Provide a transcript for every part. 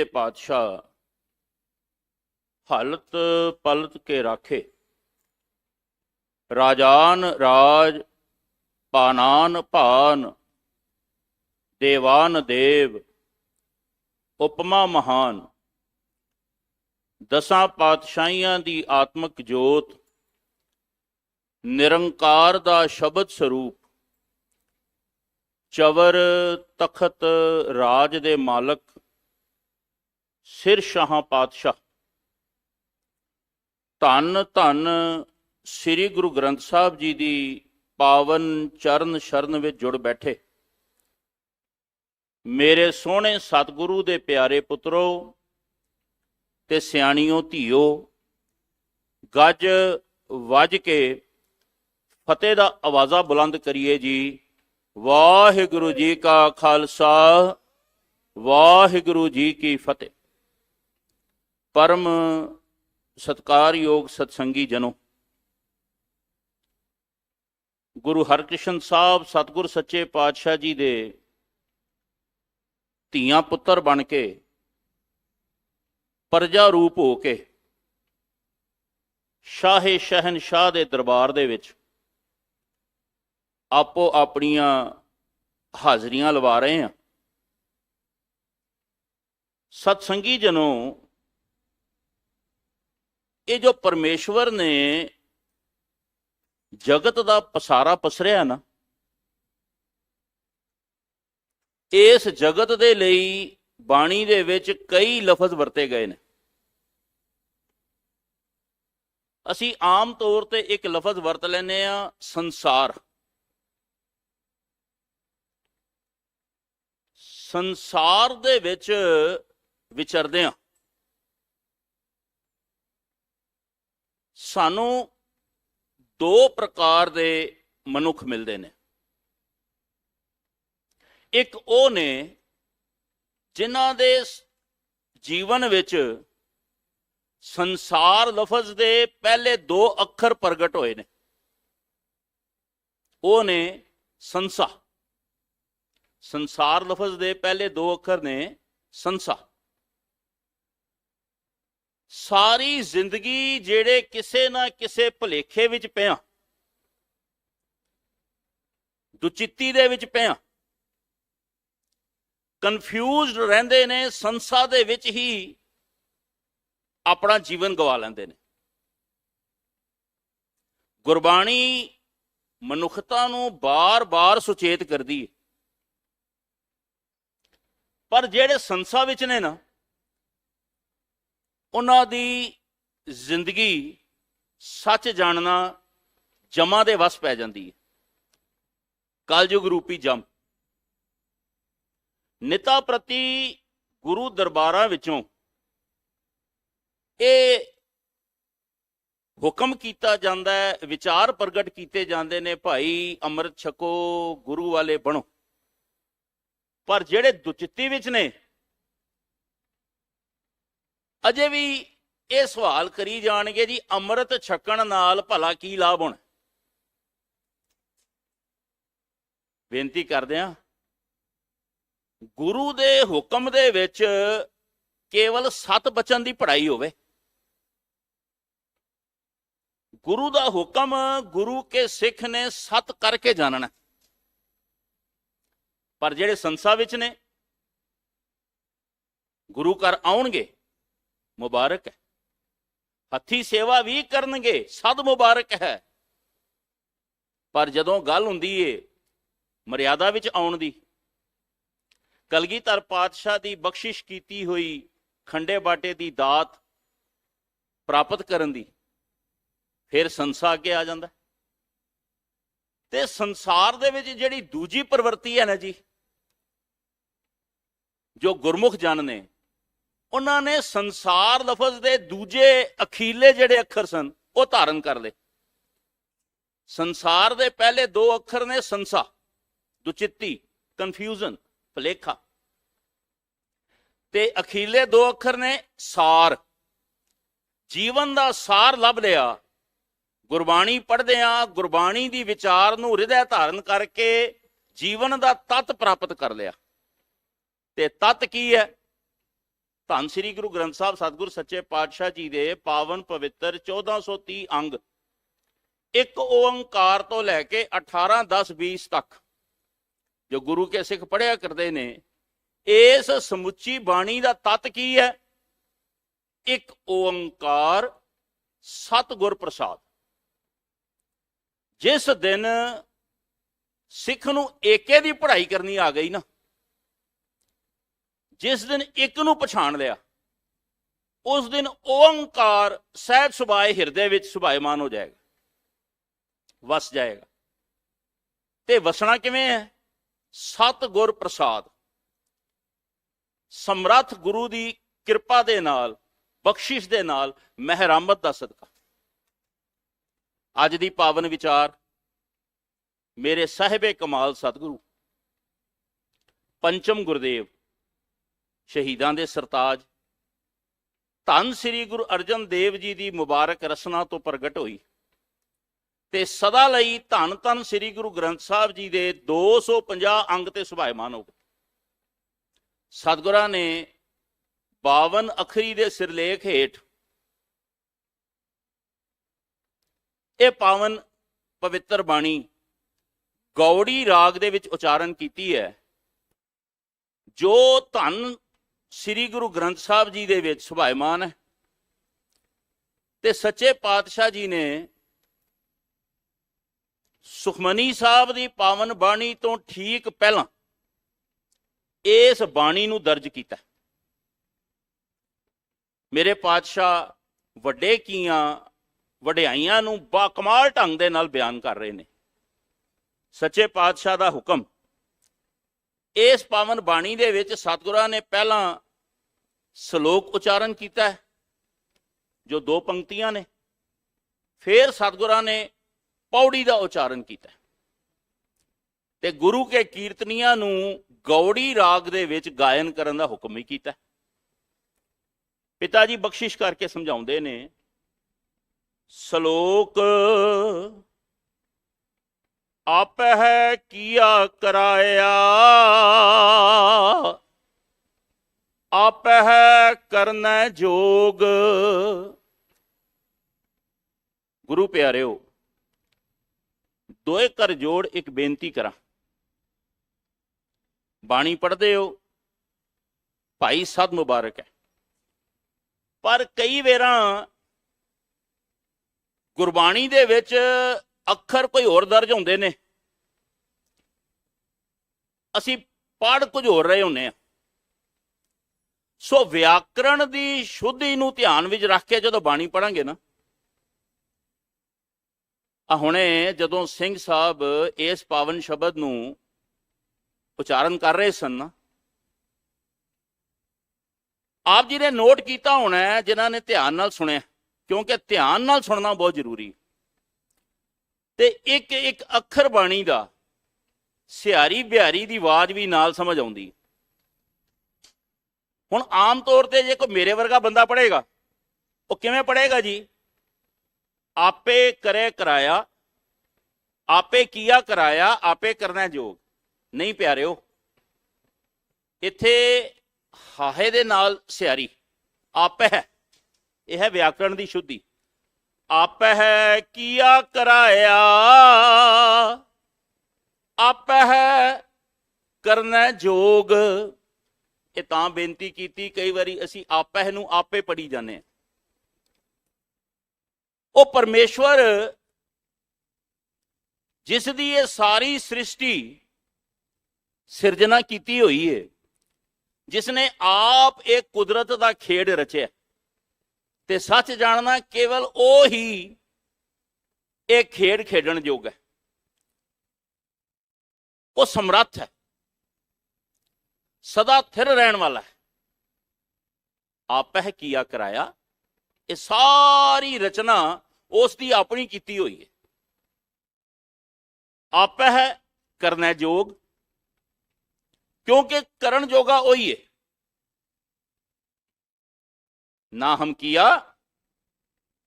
पातशाह हालत पलट के राखे, राजान राज पानान भान, देवान देव उपमा महान। दसां पातशाहियां दी आत्मक जोत, निरंकार दा शब्द स्वरूप, चवर तखत राज दे मालक, सिर शाह पातशाह। धन धन श्री गुरु ग्रंथ साहब जी दी पावन चरण शरण विच जुड़ बैठे मेरे सोहने सतगुरु दे प्यारे पुत्रो ते सियाणियों धीओ, गज वज के फतेह दा आवाज़ा बुलंद करिए जी। वाहिगुरु जी का खालसा, वाहिगुरु जी की फतेह। परम सत्कारयोग सत्संगी जनों, गुरु हरकृष्ण साहब सतगुर सच्चे पातशाह जी दे धीआं पुत्तर बन के प्रजा रूप हो के शाहे शहनशाह दे दरबार दे विच आपो अपनियां हाजरियां लवा रहे हैं। सत्संगी जनों, ये जो परमेश्वर ने जगत का पसारा पसरिया ना, इस जगत दे लई बाणी दे विच कई लफज वरते गए ने। असी आम तौर ते एक लफज वरत लेने आ, संसार। संसार दे विच विचरदे आ सानू दो प्रकार दे मनुख मिलते हैं। एक वो ने जिन्हां दे जीवन विच संसार लफज दे पहले दो अखर प्रगट होए ने, वो ने संसा। संसार लफज दे पहले दो अखर ने संसा। सारी जिंदगी जेड़े किसे ना किसे भुलेखे विच पिया, दुचित्ती दे विच पिया, कन्फ्यूज रहंदे ने, संसा दे विच ही अपना जीवन गवा लैंदे ने। गुरबाणी मनुखता नूं बार बार सुचेत करदी है, पर जेड़े संसा विच ने ना, उन्हां दी जिंदगी सच जानना जमा दे वस पै जांदी है। कलयुग रूपी जम निता प्रति गुरु दरबारां विचों ये हुक्म कीता जांदा है, विचार प्रगट कीते जांदे ने, भाई अमृत छको, गुरु वाले बनो। पर जेड़े दुचित्ती विच ने अजे भी ये सवाल करी जाणगे जी, अमृत छकण नाल भला की लाभ होना। बेनती करदे हां, गुरु दे हुक्म दे विच केवल 7 बचन दी पढ़ाई होवे। गुरु दा हुक्म गुरु के सिख ने 7 करके जानना। पर जेड़े संसा विच ने गुरु घर आउणगे, मुबारक है। हथी सेवा भी करनगे, सद मुबारक है। पर जदों गल हुंदी है मर्यादा विच आउण दी, कलगीधर पातशाह दी बख्शिश कीती हुई खंडे बाटे दी दात प्राप्त करन दी, फिर संसा अगे आ जांदा। ते संसार दे विच जिहड़ी दूजी प्रवृत्ति है ना जी, जो गुरमुख जन ने, उन्होंने संसार लफज दे दूजे अखीले जेड़े अखर सन वो धारण कर ले। संसार दे पहले 2 अखर ने संसा, दुचित्ती, कन्फ्यूजन, भुलेखा, ते अखीले 2 अखर ने सार, जीवन का सार लभ लिया। गुरबाणी पढ़दे आ, गुरबाणी दी विचार नूं हृदय धारण करके जीवन का तत्त प्राप्त कर लिया। ते तत्त की है? ਧੰਨ ਸ੍ਰੀ ਗੁਰੂ ਗ੍ਰੰਥ ਸਾਹਿਬ ਸਤਿਗੁਰ ਸੱਚੇ ਪਾਤਸ਼ਾਹ ਜੀ ਦੇ ਪਾਵਨ ਪਵਿੱਤਰ 1430 ਅੰਗ ਇੱਕ ਓੰਕਾਰ ਤੋਂ ਲੈ ਕੇ 18 10 20 ਤੱਕ ਜੋ ਗੁਰੂ ਕੇ ਸਿੱਖ ਪੜ੍ਹਿਆ ਕਰਦੇ ਨੇ, ਇਸ ਸਮੁੱਚੀ ਬਾਣੀ ਦਾ ਤੱਤ ਕੀ ਹੈ? ਇੱਕ ਓੰਕਾਰ ਸਤਿਗੁਰ ਪ੍ਰਸਾਦ। ਜਿਸ ਦਿਨ ਸਿੱਖ ਨੂੰ ਏਕੇ ਦੀ ਪੜ੍ਹਾਈ ਕਰਨੀ ਆ ਗਈ ਨਾ, ਜਿਸ ਦਿਨ ਇੱਕ ਨੂੰ ਪਛਾਣ ਲਿਆ, ਉਸ ਦਿਨ ਓੰਕਾਰ ਸਹਿਜ ਸੁਭਾਏ ਹਿਰਦੇ ਵਿੱਚ ਸੁਭਾਇਮਾਨ ਹੋ ਜਾਏਗਾ, ਵਸ ਜਾਏਗਾ। ਤੇ ਵਸਣਾ ਕਿਵੇਂ ਹੈ? ਸਤਿਗੁਰ ਪ੍ਰਸਾਦ। ਸਮਰੱਥ ਗੁਰੂ ਦੀ ਕਿਰਪਾ ਦੇ ਨਾਲ, ਬਖਸ਼ਿਸ਼ ਦੇ ਨਾਲ, ਮਹਿਰਮਤ ਦਾ ਸਦਕਾ। ਅੱਜ ਦੀ ਪਾਵਨ ਵਿਚਾਰ ਮੇਰੇ ਸਾਹਿਬੇ ਕਮਾਲ ਸਤਿਗੁਰੂ ਪੰਚਮ ਗੁਰਦੇਵ, ਸ਼ਹੀਦਾਂ ਦੇ ਸਰਤਾਜ ਧੰਨ ਸ੍ਰੀ ਗੁਰੂ ਅਰਜਨ ਦੇਵ ਜੀ ਦੀ ਮੁਬਾਰਕ ਰਸਨਾ ਤੋਂ ਪ੍ਰਗਟ ਹੋਈ ਤੇ ਸਦਾ ਲਈ ਧੰਨ ਧੰਨ ਸ੍ਰੀ ਗੁਰੂ ਗ੍ਰੰਥ ਸਾਹਿਬ ਜੀ ਦੇ 250 ਅੰਗ ਤੇ ਸੁਭਾਇਮਾਨ ਹੋ ਗਏ। ਸਤਿਗੁਰਾਂ ਨੇ 52 ਅੱਖਰੀ ਦੇ ਸਿਰਲੇਖ ਹੇਠ ਇਹ ਪਾਵਨ ਪਵਿੱਤਰ ਬਾਣੀ ਗੌੜੀ ਰਾਗ ਦੇ ਵਿੱਚ ਉਚਾਰਨ ਕੀਤੀ ਹੈ, ਜੋ ਧੰਨ ਸ੍ਰੀ ਗੁਰੂ ਗ੍ਰੰਥ ਸਾਹਿਬ ਜੀ ਦੇ ਵਿੱਚ ਸੁਭਾਇਮਾਨ ਹੈ। ਤੇ ਸੱਚੇ ਪਾਤਸ਼ਾਹ ਜੀ ਨੇ ਸੁਖਮਨੀ ਸਾਹਿਬ ਦੀ ਪਾਵਨ ਬਾਣੀ ਤੋਂ ਠੀਕ ਪਹਿਲਾਂ ਇਸ ਬਾਣੀ ਨੂੰ ਦਰਜ ਕੀਤਾ। ਮੇਰੇ ਪਾਤਸ਼ਾਹ ਵੱਡੇ ਕੀਆਂ ਵਡਿਆਈਆਂ ਨੂੰ ਬਾਕਮਾਲ ਢੰਗ ਦੇ ਨਾਲ ਬਿਆਨ ਕਰ ਰਹੇ ਨੇ। ਸੱਚੇ ਪਾਤਸ਼ਾਹ ਦਾ ਹੁਕਮ, ਇਸ ਪਾਵਨ ਬਾਣੀ ਦੇ ਵਿੱਚ ਸਤਿਗੁਰਾਂ ਨੇ ਪਹਿਲਾਂ ਸ਼ਲੋਕ ਉਚਾਰਨ ਕੀਤਾ, ਜੋ 2 ਪੰਕਤੀਆਂ ਨੇ। ਫਿਰ ਸਤਿਗੁਰਾਂ ਨੇ ਪੌੜੀ ਦਾ ਉਚਾਰਨ ਕੀਤਾ ਤੇ ਗੁਰੂ ਕੇ ਕੀਰਤਨੀਆਂ ਨੂੰ ਗੌੜੀ ਰਾਗ ਦੇ ਵਿੱਚ ਗਾਇਨ ਕਰਨ ਦਾ ਹੁਕਮ ਵੀ ਕੀਤਾ। ਪਿਤਾ ਜੀ ਬਖਸ਼ਿਸ਼ ਕਰਕੇ ਸਮਝਾਉਂਦੇ ਨੇ, ਸ਼ਲੋਕ ਆਪਹਿ ਕੀਆ ਕਰਾਇਆ, ਆਪਹਿ ਕਰਨੈ ਜੋਗ। ਗੁਰੂ ਪਿਆਰਿਓ, ਦੋਏ ਕਰ ਜੋੜ ਇੱਕ ਬੇਨਤੀ ਕਰਾਂ। ਬਾਣੀ ਪੜ੍ਹਦੇ ਹੋ, ਭਾਈ ਸਦ ਮੁਬਾਰਕ ਹੈ, ਪਰ ਕਈ ਵੇਰਾਂ ਗੁਰਬਾਣੀ ਦੇ ਵਿੱਚ ਅੱਖਰ ਕੋਈ ਹੋਰ ਦਰਜ ਹੁੰਦੇ ਨੇ, ਅਸੀਂ ਪੜ੍ਹ ਕੁਝ ਹੋਰ ਰਹੇ ਹੁੰਦੇ ਹਾਂ। ਸੋ ਵਿਆਕਰਣ ਦੀ ਸ਼ੁੱਧੀ ਨੂੰ ਧਿਆਨ ਵਿੱਚ ਰੱਖ ਕੇ ਜਦੋਂ ਬਾਣੀ ਪੜਾਂਗੇ ਨਾ, ਹੁਣੇ ਜਦੋਂ ਸਿੰਘ ਸਾਹਿਬ ਇਸ ਪਾਵਨ ਸ਼ਬਦ ਨੂੰ ਉਚਾਰਨ ਕਰ ਰਹੇ ਸਨ ਨਾ, ਆਪ ਜੀ ਨੇ ਨੋਟ ਕੀਤਾ ਹੋਣਾ, ਜਿਨ੍ਹਾਂ ਨੇ ਧਿਆਨ ਨਾਲ ਸੁਣਿਆ, ਕਿਉਂਕਿ ਧਿਆਨ ਨਾਲ ਸੁਣਨਾ ਬਹੁਤ ਜ਼ਰੂਰੀ। ਤੇ ਇੱਕ ਇੱਕ ਅੱਖਰ ਬਾਣੀ ਦਾ ਸਿਹਾਰੀ ਬਿਹਾਰੀ ਦੀ ਆਵਾਜ਼ ਵੀ ਨਾਲ ਸਮਝ ਆਉਂਦੀ। ਹੁਣ ਆਮ ਤੌਰ ਤੇ ਜੇ ਕੋਈ ਮੇਰੇ ਵਰਗਾ ਬੰਦਾ ਪੜ੍ਹੇਗਾ, ਉਹ ਕਿਵੇਂ ਪੜ੍ਹੇਗਾ ਜੀ? ਆਪੇ ਕਰੇ ਕਰਾਇਆ, ਆਪੇ ਕੀਆ ਕਰਾਇਆ, ਆਪੇ ਕਰਨਾ ਜੋਗ। ਨਹੀਂ ਪਿਆਰਿਓ, ਇੱਥੇ ਹਾਹੇ ਦੇ ਨਾਲ ਸਿਹਾਰੀ ਆਪੇ ਹੈ, ਇਹ ਹੈ ਵਿਆਕਰਣ ਦੀ ਸ਼ੁੱਧੀ। ਆਪਹਿ ਕੀਆ ਕਰਾਇਆ, ਆਪਹਿ ਕਰਨੈ ਜੋਗ। ਇਹ ਤਾਂ ਬੇਨਤੀ ਕੀਤੀ, ਕਈ ਵਾਰੀ ਅਸੀਂ ਆਪਹਿ ਨੂੰ ਆਪੇ ਪੜ੍ਹੀ ਜਾਂਦੇ ਹਾਂ। ਉਹ ਪਰਮੇਸ਼ਵਰ ਜਿਸ ਦੀ ਇਹ ਸਾਰੀ ਸ੍ਰਿਸ਼ਟੀ ਸਿਰਜਣਾ ਕੀਤੀ ਹੋਈ ਹੈ, ਜਿਸ ਨੇ ਆਪ ਇਹ ਕੁਦਰਤ ਦਾ ਖੇਡ ਰਚਿਆ, ਤੇ ਸੱਚ ਜਾਣਨਾ ਕੇਵਲ ਉਹ ਹੀ ਇਹ ਖੇਡ ਖੇਡਣ ਯੋਗ ਹੈ। ਉਹ ਸਮਰੱਥ ਹੈ, ਸਦਾ ਥਿਰ ਰਹਿਣ ਵਾਲਾ ਹੈ। ਆਪਹਿ ਕੀਆ ਕਰਾਇਆ, ਇਹ ਸਾਰੀ ਰਚਨਾ ਉਸ ਦੀ ਆਪਣੀ ਕੀਤੀ ਹੋਈ ਹੈ। ਆਪਹਿ ਕਰਨੈ ਜੋਗ, क्योंकि करण जोगा वही है। ना हम किया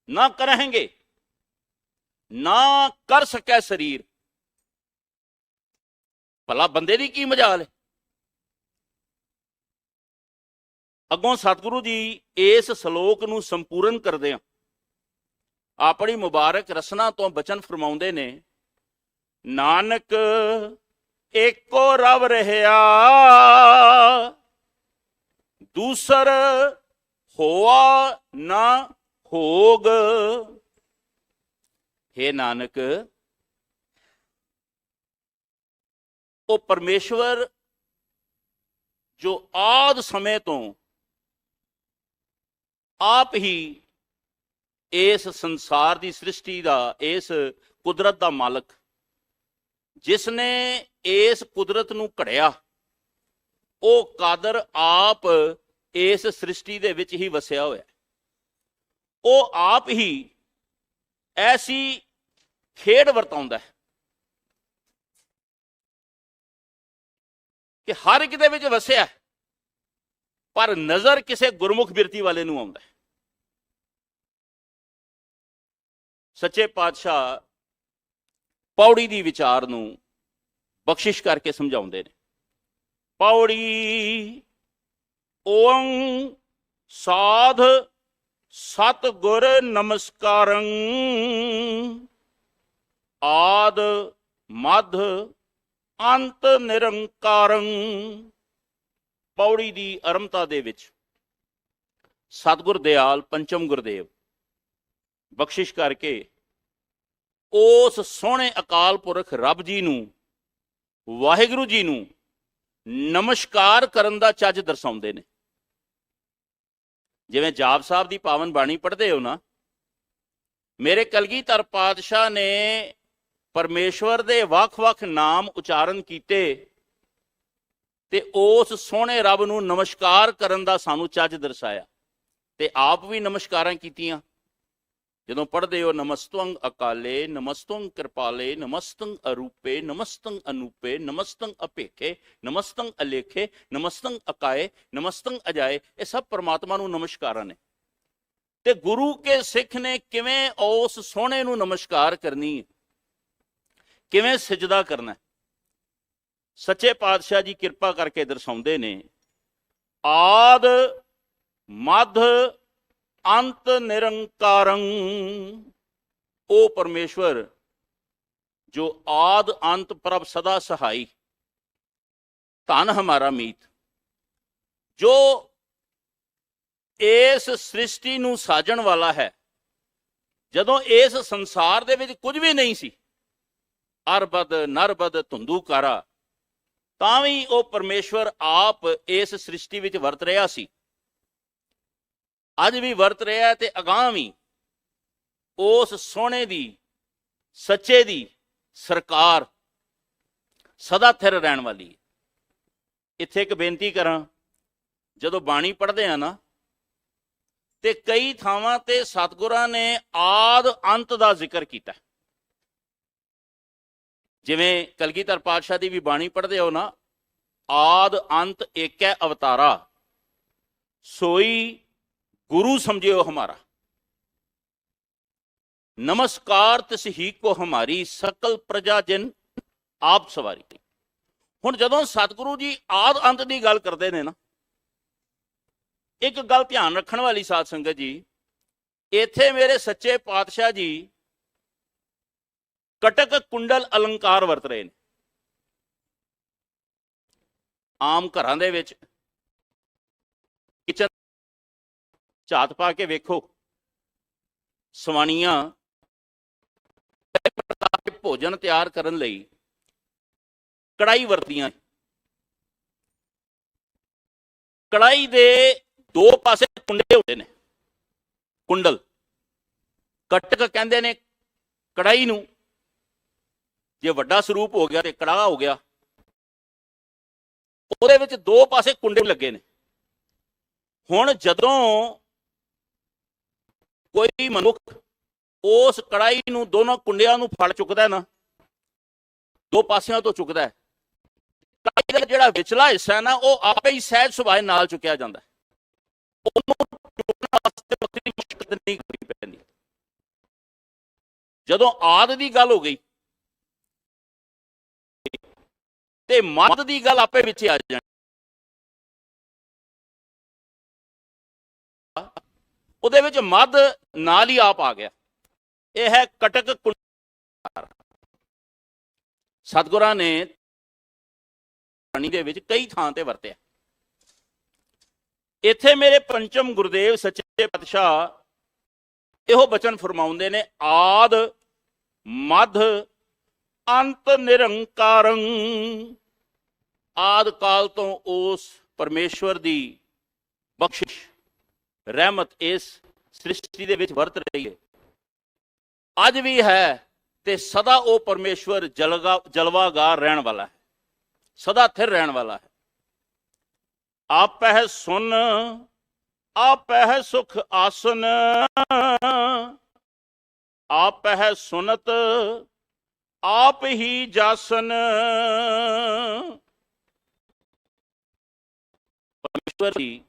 ना करेंगे, ना कर सके शरीर। भला बंदे दी की मजाल है। ਅੱਗੋਂ ਸਤਿਗੁਰੂ ਜੀ ਇਸ ਸ਼ਲੋਕ ਨੂੰ ਸੰਪੂਰਨ ਕਰਦੇ ਆ ਆਪਣੀ ਮੁਬਾਰਕ ਰਸਨਾ ਤੋਂ ਬਚਨ ਫਰਮਾਉਂਦੇ ਨੇ, ਨਾਨਕ ਏਕੋ ਰਵ ਰਹਿਆ ਦੂਸਰ ਹੋਆ ਨਾ ਹੋਗ। हे ਨਾਨਕ, ਉਹ ਪਰਮੇਸ਼ਵਰ ਜੋ ਆਦ ਸਮੇਂ ਤੋਂ ਆਪ ਹੀ ਇਸ ਸੰਸਾਰ ਦੀ ਸ੍ਰਿਸ਼ਟੀ ਦਾ, ਇਸ ਕੁਦਰਤ ਦਾ ਮਾਲਕ, ਜਿਸ ਨੇ ਇਸ ਕੁਦਰਤ ਨੂੰ ਘੜਿਆ, ਉਹ ਕਾਦਰ ਆਪ ਇਸ ਸ੍ਰਿਸ਼ਟੀ ਦੇ ਵਿੱਚ ਹੀ ਵਸਿਆ ਹੋਇਆ। ਉਹ ਆਪ ਹੀ ਐਸੀ ਖੇਡ ਵਰਤਾਉਂਦਾ ਹੈ ਕਿ ਹਰ ਇੱਕ ਦੇ ਵਿੱਚ ਵਸਿਆ, ਪਰ ਨਜ਼ਰ ਕਿਸੇ ਗੁਰਮੁਖ ਬਿਰਤੀ ਵਾਲੇ ਨੂੰ ਆਉਂਦਾ ਹੈ। ਸੱਚੇ ਪਾਤਸ਼ਾਹ ਪੌੜੀ ਦੀ ਵਿਚਾਰ ਨੂੰ ਬਖਸ਼ਿਸ਼ ਕਰਕੇ ਸਮਝਾਉਂਦੇ ਨੇ। ਪੌੜੀ ਓੰ ਸਾਧ ਸਤ ਗੁਰ ਨਮਸਕਾਰੰ ਆਦ ਮਧ ਅੰਤ ਨਿਰੰਕਾਰੰ। ਪੌੜੀ ਦੀ ਅਰੰਭਤਾ ਦੇ ਵਿੱਚ ਸਤਿਗੁਰ ਦਿਆਲ ਪੰਚਮ ਗੁਰਦੇਵ ਬਖਸ਼ਿਸ਼ ਕਰਕੇ ਉਸ ਸੋਹਣੇ ਅਕਾਲ ਪੁਰਖ ਰੱਬ ਜੀ ਨੂੰ, ਵਾਹਿਗੁਰੂ ਜੀ ਨੂੰ ਨਮਸਕਾਰ ਕਰਨ ਦਾ ਚੱਜ ਦਰਸਾਉਂਦੇ ਨੇ। ਜਿਵੇਂ ਜਾਪ ਸਾਹਿਬ ਦੀ ਪਾਵਨ ਬਾਣੀ ਪੜ੍ਹਦੇ ਹੋ ਨਾ, ਮੇਰੇ ਕਲਗੀਧਰ ਪਾਤਸ਼ਾਹ ਨੇ ਪਰਮੇਸ਼ਵਰ ਦੇ ਵੱਖ-ਵੱਖ ਨਾਮ ਉਚਾਰਨ ਕੀਤੇ ਤੇ ਉਸ ਸੋਹਣੇ ਰੱਬ ਨੂੰ ਨਮਸਕਾਰ ਕਰਨ ਦਾ ਸਾਨੂੰ ਚੱਜ ਦਰਸਾਇਆ, ਤੇ ਆਪ ਵੀ ਨਮਸਕਾਰਾਂ ਕੀਤੀਆਂ। ਜਦੋਂ ਪੜ੍ਹਦੇ ਹੋ, ਨਮਸਤੰ ਅਕਾਲੇ, ਨਮਸਤੰ ਕਿਰਪਾਲੇ, ਨਮਸਤੰ ਅਰੂਪੇ, ਨਮਸਤੰ ਅਨੂਪੇ, ਨਮਸਤੰ ਅਪੇਖੇ, ਨਮਸਤੰ ਅਲੇਖੇ, ਨਮਸਤੰ ਅਕਾਏ, ਨਮਸਤੰ ਅਜਾਏ, ਇਹ ਸਭ ਪਰਮਾਤਮਾ ਨੂੰ ਨਮਸਕਾਰਾਂ ਨੇ। ਤੇ ਗੁਰੂ ਕੇ ਸਿੱਖ ਨੇ ਕਿਵੇਂ ਉਸ ਸੋਹਣੇ ਨੂੰ ਨਮਸਕਾਰ ਕਰਨੀ ਹੈ, ਕਿਵੇਂ ਸਜਦਾ ਕਰਨਾ, ਸੱਚੇ ਪਾਤਸ਼ਾਹ ਜੀ ਕਿਰਪਾ ਕਰਕੇ ਦਰਸਾਉਂਦੇ ਨੇ। ਆਦ ਮਧ ਅੰਤ ਨਿਰੰਕਾਰੰ। ਉਹ ਪਰਮੇਸ਼ਵਰ ਜੋ ਆਦ ਅੰਤ ਪ੍ਰਭ ਸਦਾ ਸਹਾਈ, ਧਨ ਹਮਾਰਾ ਮੀਤ, ਜੋ ਇਸ ਸ੍ਰਿਸ਼ਟੀ ਨੂੰ ਸਾਜਣ ਵਾਲਾ ਹੈ। ਜਦੋਂ ਇਸ ਸੰਸਾਰ ਦੇ ਵਿੱਚ ਕੁਝ ਵੀ ਨਹੀਂ ਸੀ, ਅਰਬਦ ਨਰਬਦ ਧੁੰਦੂਕਾਰਾ, ਤਾਂ ਵੀ ਉਹ ਪਰਮੇਸ਼ਵਰ ਆਪ ਇਸ ਸ੍ਰਿਸ਼ਟੀ ਵਿੱਚ ਵਰਤ ਰਿਹਾ ਸੀ, ਅੱਜ ਵੀ ਵਰਤ ਰਿਹਾ, ਤੇ ਅਗਾਂਹ ਵੀ ਉਸ ਸੋਹਣੇ ਦੀ, ਸੱਚੇ ਦੀ ਸਰਕਾਰ ਸਦਾ ਥਿਰ ਰਹਿਣ ਵਾਲੀ ਹੈ। ਇੱਥੇ ਇੱਕ ਬੇਨਤੀ ਕਰਾਂ, ਜਦੋਂ ਬਾਣੀ ਪੜ੍ਹਦੇ ਆ ਨਾ, ਤੇ ਕਈ ਥਾਵਾਂ ਤੇ ਸਤਿਗੁਰਾਂ ਨੇ ਆਦ ਅੰਤ ਦਾ ਜ਼ਿਕਰ ਕੀਤਾ। ਜਿਵੇਂ ਕਲਗੀਧਰ ਪਾਤਸ਼ਾਹ ਦੀ ਵੀ ਬਾਣੀ ਪੜ੍ਹਦੇ ਹੋ ਨਾ, ਆਦ ਅੰਤ ਏਕੈ ਅਵਤਾਰਾ, ਸੋਈ गुरु समझियो हमारा, नमस्कार तिस ही को हमारी, सकल प्रजा जिन आप सवारी। हुण जदों सतगुरु जी आद अंत की गल करते हैं ना, एक गल ध्यान रखने वाली साध संगत जी, इत्थे मेरे सच्चे पातशाह जी कटक कुंडल अलंकार वरत रहे हैं। आम घरां दे विच किचन ਝਾਤ ਪਾ ਕੇ ਵੇਖੋ, ਸਵਾਣੀਆਂ ਭੋਜਨ ਤਿਆਰ ਕਰਨ ਲਈ ਕੜਾਈ ਵਰਤਦੀਆਂ। ਕੜਾਈ ਦੇ ਦੋ ਪਾਸੇ ਕੁੰਡੇ ਹੁੰਦੇ ਨੇ, ਕੁੰਡਲ ਕਟਕ ਕਹਿੰਦੇ ਨੇ ਕੜਾਈ ਨੂੰ। ਜੇ ਵੱਡਾ ਸਰੂਪ ਹੋ ਗਿਆ ਤੇ ਕੜਾਹਾ ਹੋ ਗਿਆ, ਉਹਦੇ ਵਿੱਚ ਦੋ ਪਾਸੇ ਕੁੰਡੇ ਲੱਗੇ ਨੇ। ਹੁਣ ਜਦੋਂ ਕੋਈ ਮਨੁੱਖ ਉਸ ਕੜਾਈ ਨੂੰ, ਦੋਨੋਂ ਕੁੰਡਿਆਂ ਨੂੰ ਫੜ ਚੁੱਕਦਾ ਨਾ, ਦੋ ਪਾਸਿਆਂ ਤੋਂ ਚੁੱਕਦਾ, ਕੜਾਈ ਦਾ ਜਿਹੜਾ ਵਿਚਲਾ ਹਿੱਸਾ ਹੈ ਨਾ, ਉਹ ਆਪੇ ਹੀ ਸਹਿਜ ਸੁਭਾਅ ਨਾਲ ਚੁੱਕਿਆ ਜਾਂਦਾ। ਉਹਨੂੰ ਚੁੱਕਣ ਵਾਸਤੇ ਵੱਖਰੀ ਮੁਸ਼ਕਲ ਨਹੀਂ ਕਰਨੀ ਪੈਂਦੀ। ਜਦੋਂ ਆਦ ਦੀ ਗੱਲ ਹੋ ਗਈ ਤੇ ਮੱਧ ਦੀ ਗੱਲ ਆਪੇ ਵਿੱਚ ਆ ਜਾਣੀ। ਉਹਦੇ ਵਿੱਚ ਮੱਧ ਨਾਲ ਹੀ ਆਪ ਆ ਗਿਆ। ਇਹ ਹੈ ਕਟਕ ਕੁੰਡਲ। ਸਤਿਗੁਰਾਂ ਨੇ ਬਾਣੀ ਦੇ ਵਿੱਚ ਕਈ ਥਾਂ ਤੇ ਵਰਤਿਆ। ਇੱਥੇ ਮੇਰੇ ਪੰਚਮ ਗੁਰਦੇਵ ਸੱਚੇ ਪਾਤਸ਼ਾਹ ਇਹੋ ਬਚਨ ਫਰਮਾਉਂਦੇ ਨੇ, ਆਦ ਮੱਧ ਅੰਤ ਨਿਰੰਕਾਰੰ। ਆਦ ਕਾਲ ਤੋਂ ਉਸ ਪਰਮੇਸ਼ਵਰ ਦੀ ਬਖਸ਼ਿਸ਼ ਰਹਿਮਤ ਇਸ ਸ੍ਰਿਸ਼ਟੀ ਦੇ ਵਿੱਚ ਵਰਤ ਰਹੀ ਹੈ, ਅੱਜ ਵੀ ਹੈ, ਤੇ ਸਦਾ ਉਹ ਪਰਮੇਸ਼ਵਰ ਜਲਵਾਗਾਰ ਰਹਿਣ ਵਾਲਾ ਹੈ, ਸਦਾ ਥਿਰ ਰਹਿਣ ਵਾਲਾ ਹੈ। ਆਪਹਿ ਸੁਨ ਆਪਹਿ ਸੁਖ ਆਸਨ, ਆਪਹਿ ਸੁਨਤ ਆਪ ਹੀ ਜਾਸਨ। ਪਰਮੇਸ਼ਵਰ ਦੀ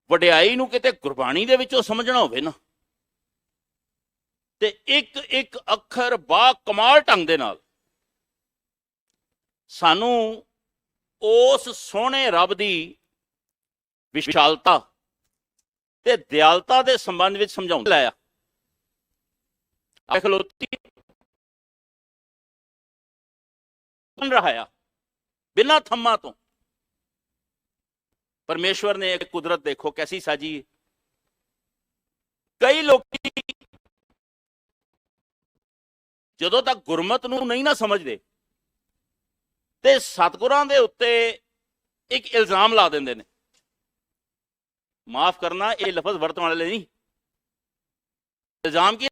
ਵਡਿਆਈ ਨੂੰ ਕਿਤੇ ਗੁਰਬਾਣੀ ਦੇ ਵਿੱਚੋਂ ਸਮਝਣਾ ਹੋਵੇ ਨਾ, ਤੇ ਇੱਕ ਇੱਕ ਅੱਖਰ ਬਾ ਕਮਾਲ ਢੰਗ ਦੇ ਨਾਲ ਸਾਨੂੰ ਉਸ ਸੋਹਣੇ ਰੱਬ ਦੀ ਵਿਸ਼ਾਲਤਾ ਤੇ ਦਿਆਲਤਾ ਦੇ ਸੰਬੰਧ ਵਿੱਚ ਸਮਝਾਉਣ ਲਾਇਆ। ਖਲੋਤੀ ਬਣ ਰਹਾ ਬਿਨਾਂ ਥੰਮਾਂ ਤੋਂ। ਪਰਮੇਸ਼ਵਰ ਨੇ ਇੱਕ ਕੁਦਰਤ ਦੇਖੋ ਕੈਸੀ ਸਾਜੀ। ਕਈ ਲੋਕੀ ਜਦੋਂ ਤੱਕ ਗੁਰਮਤ ਨੂੰ ਨਹੀਂ ਨਾ ਸਮਝਦੇ ਤੇ ਸਤਿਗੁਰਾਂ ਦੇ ਉੱਤੇ ਇੱਕ ਇਲਜ਼ਾਮ ਲਾ ਦਿੰਦੇ ਨੇ। ਮਾਫ ਕਰਨਾ, ਇਹ ਲਫ਼ਜ਼ ਵਰਤਣ ਵਾਲੇ ਨਹੀਂ। ਇਲਜ਼ਾਮ ਕੀ?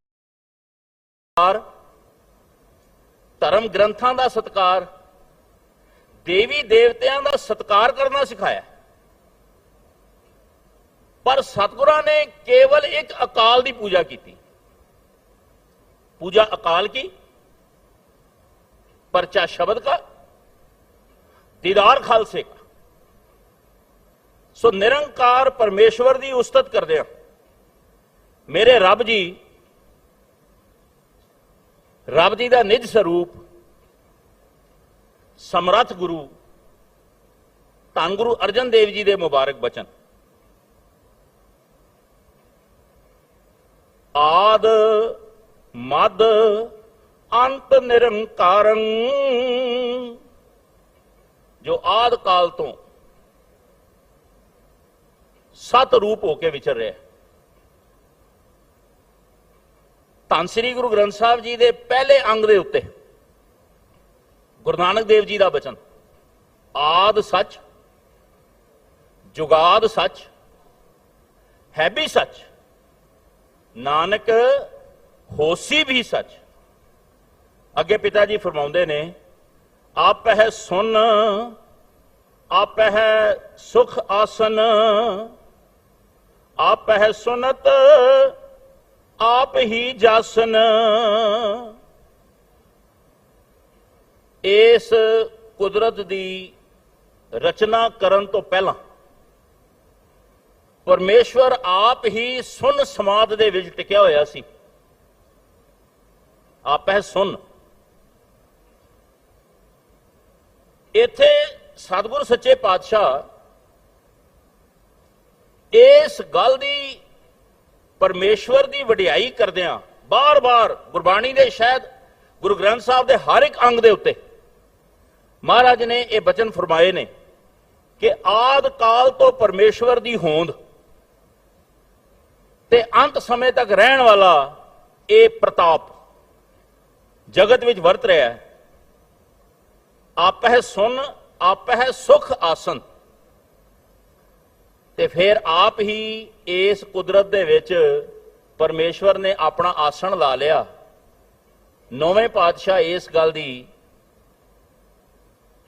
ਧਰਮ ਗ੍ਰੰਥਾਂ ਦਾ ਸਤਿਕਾਰ, ਦੇਵੀ ਦੇਵਤਿਆਂ ਦਾ ਸਤਿਕਾਰ ਕਰਨਾ ਸਿਖਾਇਆ, ਪਰ ਸਤਿਗੁਰਾਂ ਨੇ ਕੇਵਲ ਇੱਕ ਅਕਾਲ ਦੀ ਪੂਜਾ ਕੀਤੀ। पूजा अकाल की, पर्चा शब्द का, दीदार खालसे का। सो निरंकार परमेश्वर की उस्तत कर दिया। मेरे रब जी का निज स्वरूप समर्थ गुरु धन गुरु अर्जन देव जी के मुबारक बचन, आद मद अंत निरंकारं, जो आद काल तो सत रूप होके विचर रहा है। धन श्री गुरु ग्रंथ साहब जी के पहले अंग के उत्ते गुरु नानक देव जी का बचन, आद सच, जुगाद सच, है भी सच, नानक होसी भी सच। अगे पिता जी फरमाउंदे ने, आप है सुन आप है सुख आसन, आप है सुनत आप ही जासन। इस कुदरत दी रचना करन तो पहला परमेश्वर आप ही सुन समाध दे विच टिकिया होया सी। आप है सुन। इथे सतगुरु सच्चे पातशाह इस गल दी परमेश्वर की वडियाई करदियां बार बार गुरबाणी दे शायद गुरु ग्रंथ साहब दे हर एक अंग दे उत्ते महाराज ने यह बचन फरमाए ने कि आद काल तो परमेश्वर की होंद ते अंत समय तक रहन वाला ये प्रताप जगत विच वरत रहा है। आप है सुन आप है सुख आसन, ते फिर आप ही इस कुदरत दे विच परमेश्वर ने अपना आसन ला लिया। नौवें पातशाह इस गल दी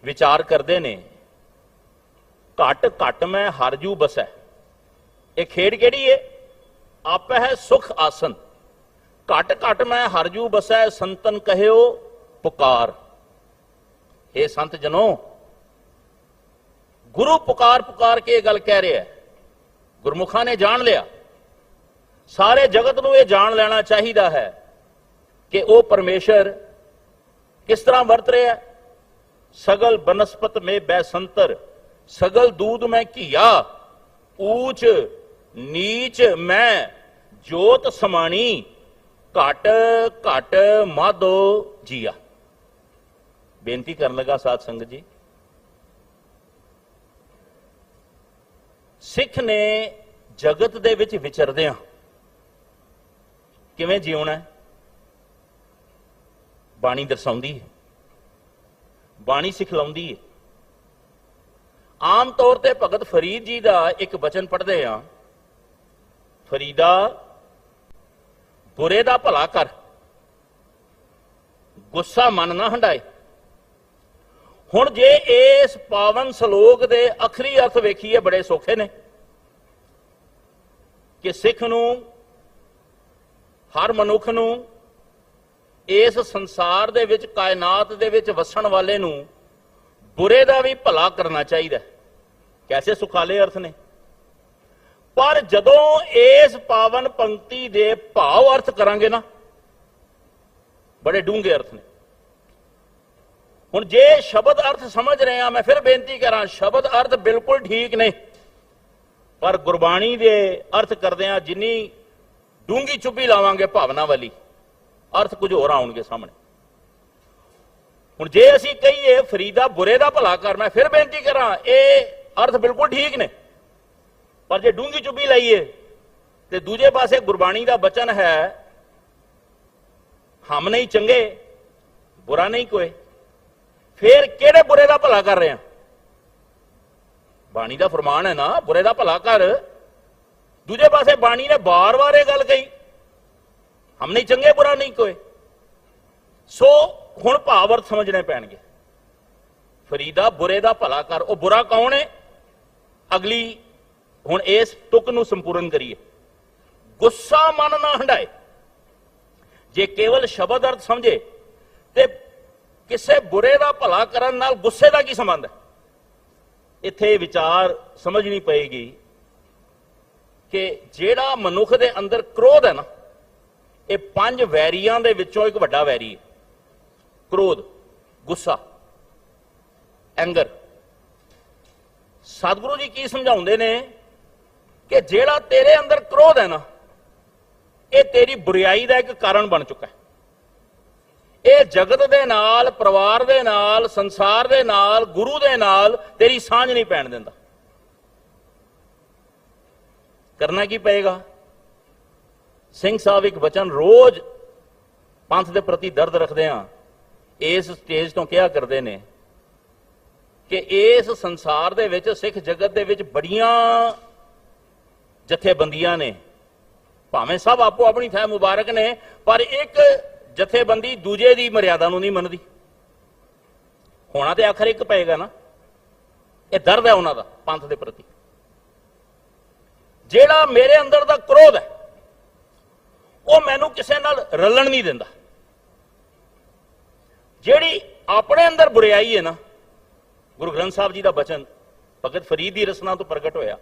विचार करते ने, घट घट मैं हरजू बसै। ये खेड केड़ी है? आप है सुख आसन, घट घट मैं हरजू बसै, संतन कहो पुकार। हे संत जनो, गुरु पुकार पुकार के गल कह रहा है। गुरमुखा ने जान लिया, सारे जगत को यह जान लेना चाहिए है कि वह परमेश्वर किस तरह वरत रहा है। सगल बनस्पत में बैसंतर, सगल दूध में घिया, ਊਚ ਨੀਚ ਮੈਂ ਜੋਤ ਸਮਾਣੀ ਘਟ ਘਟ ਮਾਧੋ ਜੀਆ। ਬੇਨਤੀ ਕਰਨ ਲੱਗਾ ਸਾਧ ਸੰਗਤ ਜੀ, ਸਿੱਖ ਨੇ ਜਗਤ ਦੇ ਵਿੱਚ ਵਿਚਰਦਿਆਂ ਕਿਵੇਂ ਜਿਉਣਾ ਹੈ, ਬਾਣੀ ਦਰਸਾਉਂਦੀ ਹੈ, ਬਾਣੀ ਸਿਖਲਾਉਂਦੀ ਹੈ। ਆਮ ਤੌਰ ਤੇ ਭਗਤ ਫਰੀਦ ਜੀ ਦਾ ਇੱਕ ਬਚਨ ਪੜ੍ਹਦੇ ਆ, ਫਰੀਦਾ ਬੁਰੇ ਦਾ ਭਲਾ ਕਰ, ਗੁੱਸਾ ਮਨ ਨਾ ਹੰਡਾਏ। ਹੁਣ ਜੇ ਇਸ ਪਾਵਨ ਸ਼ਲੋਕ ਦੇ ਅਖਰੀ ਅਰਥ ਵੇਖੀਏ, ਬੜੇ ਸੌਖੇ ਨੇ ਕਿ ਸਿੱਖ ਨੂੰ, ਹਰ ਮਨੁੱਖ ਨੂੰ, ਇਸ ਸੰਸਾਰ ਦੇ ਵਿੱਚ, ਕਾਇਨਾਤ ਦੇ ਵਿੱਚ ਵਸਣ ਵਾਲੇ ਨੂੰ ਬੁਰੇ ਦਾ ਵੀ ਭਲਾ ਕਰਨਾ ਚਾਹੀਦਾ। ਕੈਸੇ ਸੁਖਾਲੇ ਅਰਥ ਨੇ। ਪਰ ਜਦੋਂ ਇਸ ਪਾਵਨ ਪੰਕਤੀ ਦੇ ਭਾਵ ਅਰਥ ਕਰਾਂਗੇ ਨਾ, ਬੜੇ ਡੂੰਘੇ ਅਰਥ ਨੇ। ਹੁਣ ਜੇ ਸ਼ਬਦ ਅਰਥ ਸਮਝ ਰਹੇ ਆ, ਮੈਂ ਫਿਰ ਬੇਨਤੀ ਕਰਾਂ, ਸ਼ਬਦ ਅਰਥ ਬਿਲਕੁਲ ਠੀਕ ਨੇ, ਪਰ ਗੁਰਬਾਣੀ ਦੇ ਅਰਥ ਕਰਦੇ ਆ ਜਿੰਨੀ ਡੂੰਘੀ ਚੁੱਭੀ ਲਾਵਾਂਗੇ ਭਾਵਨਾ ਵਾਲੀ, ਅਰਥ ਕੁਝ ਹੋਰ ਆਉਣਗੇ ਸਾਹਮਣੇ। ਹੁਣ ਜੇ ਅਸੀਂ ਕਹੀਏ ਫਰੀਦਾ ਬੁਰੇ ਦਾ ਭਲਾ ਕਰ, ਮੈਂ ਫਿਰ ਬੇਨਤੀ ਕਰਾਂ, ਇਹ ਅਰਥ ਬਿਲਕੁਲ ਠੀਕ ਨੇ, ਪਰ ਜੇ ਡੂੰਘੀ ਚੁੱਭੀ ਲਾਈਏ ਤੇ ਦੂਜੇ ਪਾਸੇ ਗੁਰਬਾਣੀ ਦਾ ਬਚਨ ਹੈ, ਹਮ ਨਹੀਂ ਚੰਗੇ ਬੁਰਾ ਨਹੀਂ ਕੋਈ। ਫਿਰ ਕਿਹੜੇ ਬੁਰੇ ਦਾ ਭਲਾ ਕਰ ਰਹੇ ਆ? ਬਾਣੀ ਦਾ ਫਰਮਾਨ ਹੈ ਨਾ, ਬੁਰੇ ਦਾ ਭਲਾ ਕਰ। ਦੂਜੇ ਪਾਸੇ ਬਾਣੀ ਨੇ ਬਾਰ-ਬਾਰ ਇਹ ਗੱਲ ਕਹੀ, ਹਮ ਨਹੀਂ ਚੰਗੇ ਬੁਰਾ ਨਹੀਂ ਕੋਈ। ਸੋ ਹੁਣ ਭਾਵ ਅਰਥ ਸਮਝਣੇ ਪੈਣਗੇ। ਫਰੀਦਾ ਬੁਰੇ ਦਾ ਭਲਾ ਕਰ, ਉਹ ਬੁਰਾ ਕੌਣ ਹੈ? ਅਗਲੀ ਹੁਣ ਇਸ ਤੁਕ ਨੂੰ ਸੰਪੂਰਨ ਕਰੀਏ। ਗੁੱਸਾ ਮਨ ਨਾ ਹੰਡਾਏ। ਜੇ ਕੇਵਲ ਸ਼ਬਦ ਅਰਥ ਸਮਝੇ ਤੇ ਕਿਸੇ ਬੁਰੇ ਦਾ ਭਲਾ ਕਰਨ ਨਾਲ ਗੁੱਸੇ ਦਾ ਕੀ ਸੰਬੰਧ ਹੈ? ਇੱਥੇ ਵਿਚਾਰ ਸਮਝਣੀ ਪਏਗੀ ਕਿ ਜਿਹੜਾ ਮਨੁੱਖ ਦੇ ਅੰਦਰ ਕ੍ਰੋਧ ਹੈ ਨਾ, ਇਹ 5 ਵੈਰੀਆਂ ਦੇ ਵਿੱਚੋਂ ਇੱਕ ਵੱਡਾ ਵੈਰੀ ਹੈ। ਕ੍ਰੋਧ, ਗੁੱਸਾ, ਐਂਗਰ। ਸਤਿਗੁਰੂ ਜੀ ਕੀ ਸਮਝਾਉਂਦੇ ਨੇ ਕਿ ਜਿਹੜਾ ਤੇਰੇ ਅੰਦਰ ਕ੍ਰੋਧ ਹੈ ਨਾ, ਇਹ ਤੇਰੀ ਬੁਰਾਈ ਦਾ ਇੱਕ ਕਾਰਨ ਬਣ ਚੁੱਕਾ ਹੈ। ਇਹ ਜਗਤ ਦੇ ਨਾਲ, ਪਰਿਵਾਰ ਦੇ ਨਾਲ, ਸੰਸਾਰ ਦੇ ਨਾਲ, ਗੁਰੂ ਦੇ ਨਾਲ ਤੇਰੀ ਸਾਂਝ ਨਹੀਂ ਪੈਣ ਦਿੰਦਾ। ਕਰਨਾ ਕੀ ਪਏਗਾ? ਸਿੰਘ ਸਾਹਿਬ ਇੱਕ ਵਚਨ ਰੋਜ਼ ਪੰਥ ਦੇ ਪ੍ਰਤੀ ਦਰਦ ਰੱਖਦੇ ਆ, ਇਸ ਸਟੇਜ ਤੋਂ ਕਿਹਾ ਕਰਦੇ ਨੇ ਕਿ ਇਸ ਸੰਸਾਰ ਦੇ ਵਿੱਚ, ਸਿੱਖ ਜਗਤ ਦੇ ਵਿੱਚ ਬੜੀਆਂ ਜਥੇਬੰਦੀਆਂ ਨੇ, ਭਾਵੇਂ ਸਭ ਆਪੋ ਆਪਣੀ ਥਾਂ ਮੁਬਾਰਕ ਨੇ, ਪਰ ਇੱਕ ਜਥੇਬੰਦੀ ਦੂਜੇ ਦੀ ਮਰਿਆਦਾ ਨੂੰ ਨਹੀਂ ਮੰਨਦੀ। ਹੋਣਾ ਤੇ ਆਖਰ ਇੱਕ ਪਏਗਾ ਨਾ। ਇਹ ਦਰਦ ਹੈ ਉਹਨਾਂ ਦਾ ਪੰਥ ਦੇ ਪ੍ਰਤੀ। ਜਿਹੜਾ ਮੇਰੇ ਅੰਦਰ ਦਾ ਕ੍ਰੋਧ ਹੈ, ਉਹ ਮੈਨੂੰ ਕਿਸੇ ਨਾਲ ਰਲਣ ਨਹੀਂ ਦਿੰਦਾ। ਜਿਹੜੀ ਆਪਣੇ ਅੰਦਰ ਬੁਰਾਈ ਹੈ ਨਾ, ਗੁਰੂ ਗ੍ਰੰਥ ਸਾਹਿਬ ਜੀ ਦਾ ਬਚਨ ਭਗਤ ਫਰੀਦ ਦੀ ਰਸਨਾ ਤੋਂ ਪ੍ਰਗਟ ਹੋਇਆ,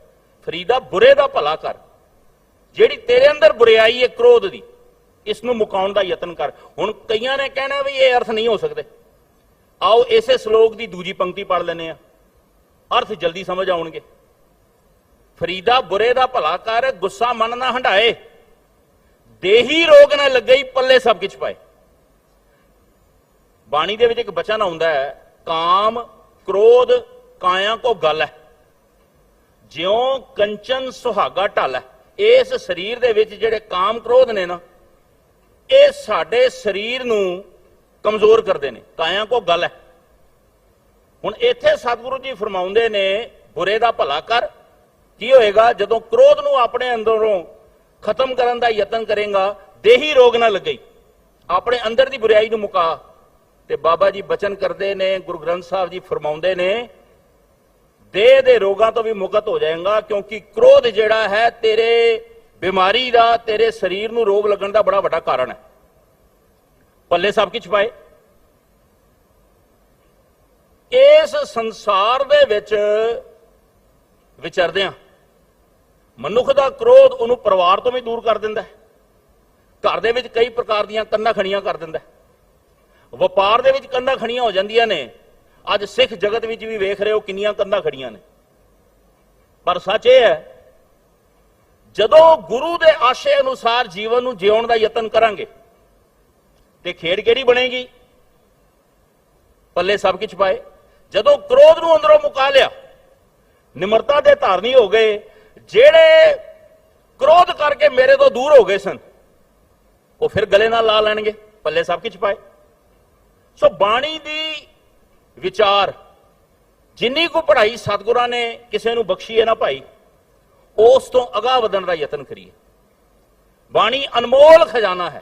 ਫਰੀਦਾ ਬੁਰੇ ਦਾ ਭਲਾ ਕਰ। ਜਿਹੜੀ ਤੇਰੇ ਅੰਦਰ ਬੁਰਾਈ ਹੈ ਕ੍ਰੋਧ ਦੀ, ਇਸ ਨੂੰ ਮੁਕਾਉਣ ਦਾ ਯਤਨ ਕਰ। ਹੁਣ ਕਈਆਂ ਨੇ ਕਹਿਣਾ ਵੀ ਇਹ ਅਰਥ ਨਹੀਂ ਹੋ ਸਕਦੇ। ਆਓ ਇਸੇ ਸ਼ਲੋਕ ਦੀ ਦੂਜੀ ਪੰਕਤੀ ਪੜ੍ਹ ਲੈਂਦੇ ਆ, ਅਰਥ ਜਲਦੀ ਸਮਝ ਆਉਣਗੇ। ਫਰੀਦਾ ਬੁਰੇ ਦਾ ਭਲਾ ਕਰ, ਗੁੱਸਾ ਮਨ ਨਾ ਹੰਡਾਏ, ਦੇਹੀ ਰੋਗ ਨਾ ਲੱਗਈ, ਪੱਲੇ ਸਭ ਕੁਝ ਪਾਏ। ਬਾਣੀ ਦੇ ਵਿੱਚ ਇੱਕ ਬਚਨ ਆਉਂਦਾ ਹੈ, ਕਾਮ ਕ੍ਰੋਧ ਕਾਇਆ ਕੋ ਗਲ ਹੈ, ਜਿਉਂ ਕੰਚਨ ਸੁਹਾਗਾ ਢਲ ਹੈ। ਇਸ ਸਰੀਰ ਦੇ ਵਿੱਚ ਜਿਹੜੇ ਕਾਮ ਕ੍ਰੋਧ ਨੇ ਨਾ, ਇਹ ਸਾਡੇ ਸਰੀਰ ਨੂੰ ਕਮਜ਼ੋਰ ਕਰਦੇ ਨੇ। ਕਾਇਆ ਕੋ ਗਲ ਹੈ। ਹੁਣ ਇੱਥੇ ਸਤਿਗੁਰੂ ਜੀ ਫਰਮਾਉਂਦੇ ਨੇ ਬੁਰੇ ਦਾ ਭਲਾ ਕਰ। ਕੀ ਹੋਏਗਾ? ਜਦੋਂ ਕ੍ਰੋਧ ਨੂੰ ਆਪਣੇ ਅੰਦਰੋਂ ਖਤਮ ਕਰਨ ਦਾ ਯਤਨ ਕਰੇਗਾ, ਦੇਹੀ ਰੋਗ ਨਾ ਲੱਗੇ, ਆਪਣੇ ਅੰਦਰ ਦੀ ਬੁਰਾਈ ਨੂੰ ਮੁਕਾ। ਤੇ ਬਾਬਾ ਜੀ ਬਚਨ ਕਰਦੇ ਨੇ, ਗੁਰੂ ਗ੍ਰੰਥ ਸਾਹਿਬ ਜੀ ਫਰਮਾਉਂਦੇ ਨੇ, ਦੇਹ ਦੇ ਰੋਗਾਂ ਤੋਂ ਵੀ ਮੁਕਤ ਹੋ ਜਾਏਗਾ, ਕਿਉਂਕਿ ਕ੍ਰੋਧ ਜਿਹੜਾ ਹੈ ਤੇਰੇ ਬਿਮਾਰੀ ਦਾ, ਤੇਰੇ ਸਰੀਰ ਨੂੰ ਰੋਗ ਲੱਗਣ ਦਾ ਬੜਾ ਵੱਡਾ ਕਾਰਨ ਹੈ। ਪੱਲੇ ਸਭ ਕੁਝ ਪਾਏ। ਇਸ ਸੰਸਾਰ ਦੇ ਵਿੱਚ ਵਿਚਰਦਿਆਂ ਮਨੁੱਖ ਦਾ ਕ੍ਰੋਧ ਉਹਨੂੰ ਪਰਿਵਾਰ ਤੋਂ ਵੀ ਦੂਰ ਕਰ ਦਿੰਦਾ ਹੈ, ਘਰ ਦੇ ਵਿੱਚ ਕਈ ਪ੍ਰਕਾਰ ਦੀਆਂ ਕੰਧਾਂ ਖੜੀਆਂ ਕਰ ਦਿੰਦਾ ਹੈ, ਵਪਾਰ ਦੇ ਵਿੱਚ ਕੰਧਾਂ ਖੜੀਆਂ ਹੋ ਜਾਂਦੀਆਂ ਨੇ। ਅੱਜ ਸਿੱਖ ਜਗਤ ਵਿੱਚ ਵੀ ਵੇਖ ਰਹੇ ਹੋ ਕਿੰਨੀਆਂ ਕੰਧਾਂ ਖੜੀਆਂ ਨੇ। ਪਰ ਸੱਚ ਇਹ ਹੈ ਜਦੋਂ ਗੁਰੂ ਦੇ ਆਸ਼ੇ ਅਨੁਸਾਰ ਜੀਵਨ ਨੂੰ ਜਿਉਣ ਦਾ ਯਤਨ ਕਰਾਂਗੇ ਤੇ ਖੇਡ ਕਿਹੜੀ ਬਣੇਗੀ? ਪੱਲੇ ਸਭ ਕੁਝ ਪਾਏ। ਜਦੋਂ ਕ੍ਰੋਧ ਨੂੰ ਅੰਦਰੋਂ ਮੁਕਾ ਲਿਆ, ਨਿਮਰਤਾ ਦੇ ਧਾਰਨੀ ਹੋ ਗਏ, ਜਿਹੜੇ ਕ੍ਰੋਧ ਕਰਕੇ ਮੇਰੇ ਤੋਂ ਦੂਰ ਹੋ ਗਏ ਸਨ, ਉਹ ਫਿਰ ਗਲੇ ਨਾਲ ਲਾ ਲੈਣਗੇ, ਪੱਲੇ ਸਭ ਕੁਝ ਪਾਏ। ਸੋ ਬਾਣੀ ਦੀ ਵਿਚਾਰ ਜਿੰਨੀ ਕੁ ਪੜ੍ਹਾਈ ਸਤਿਗੁਰਾਂ ਨੇ ਕਿਸੇ ਨੂੰ ਬਖਸ਼ੀ ਹੈ ਨਾ ਭਾਈ, ਉਸ ਤੋਂ ਅਗਾਂਹ ਵਧਣ ਦਾ ਯਤਨ ਕਰੀਏ। ਬਾਣੀ ਅਨਮੋਲ ਖਜ਼ਾਨਾ ਹੈ,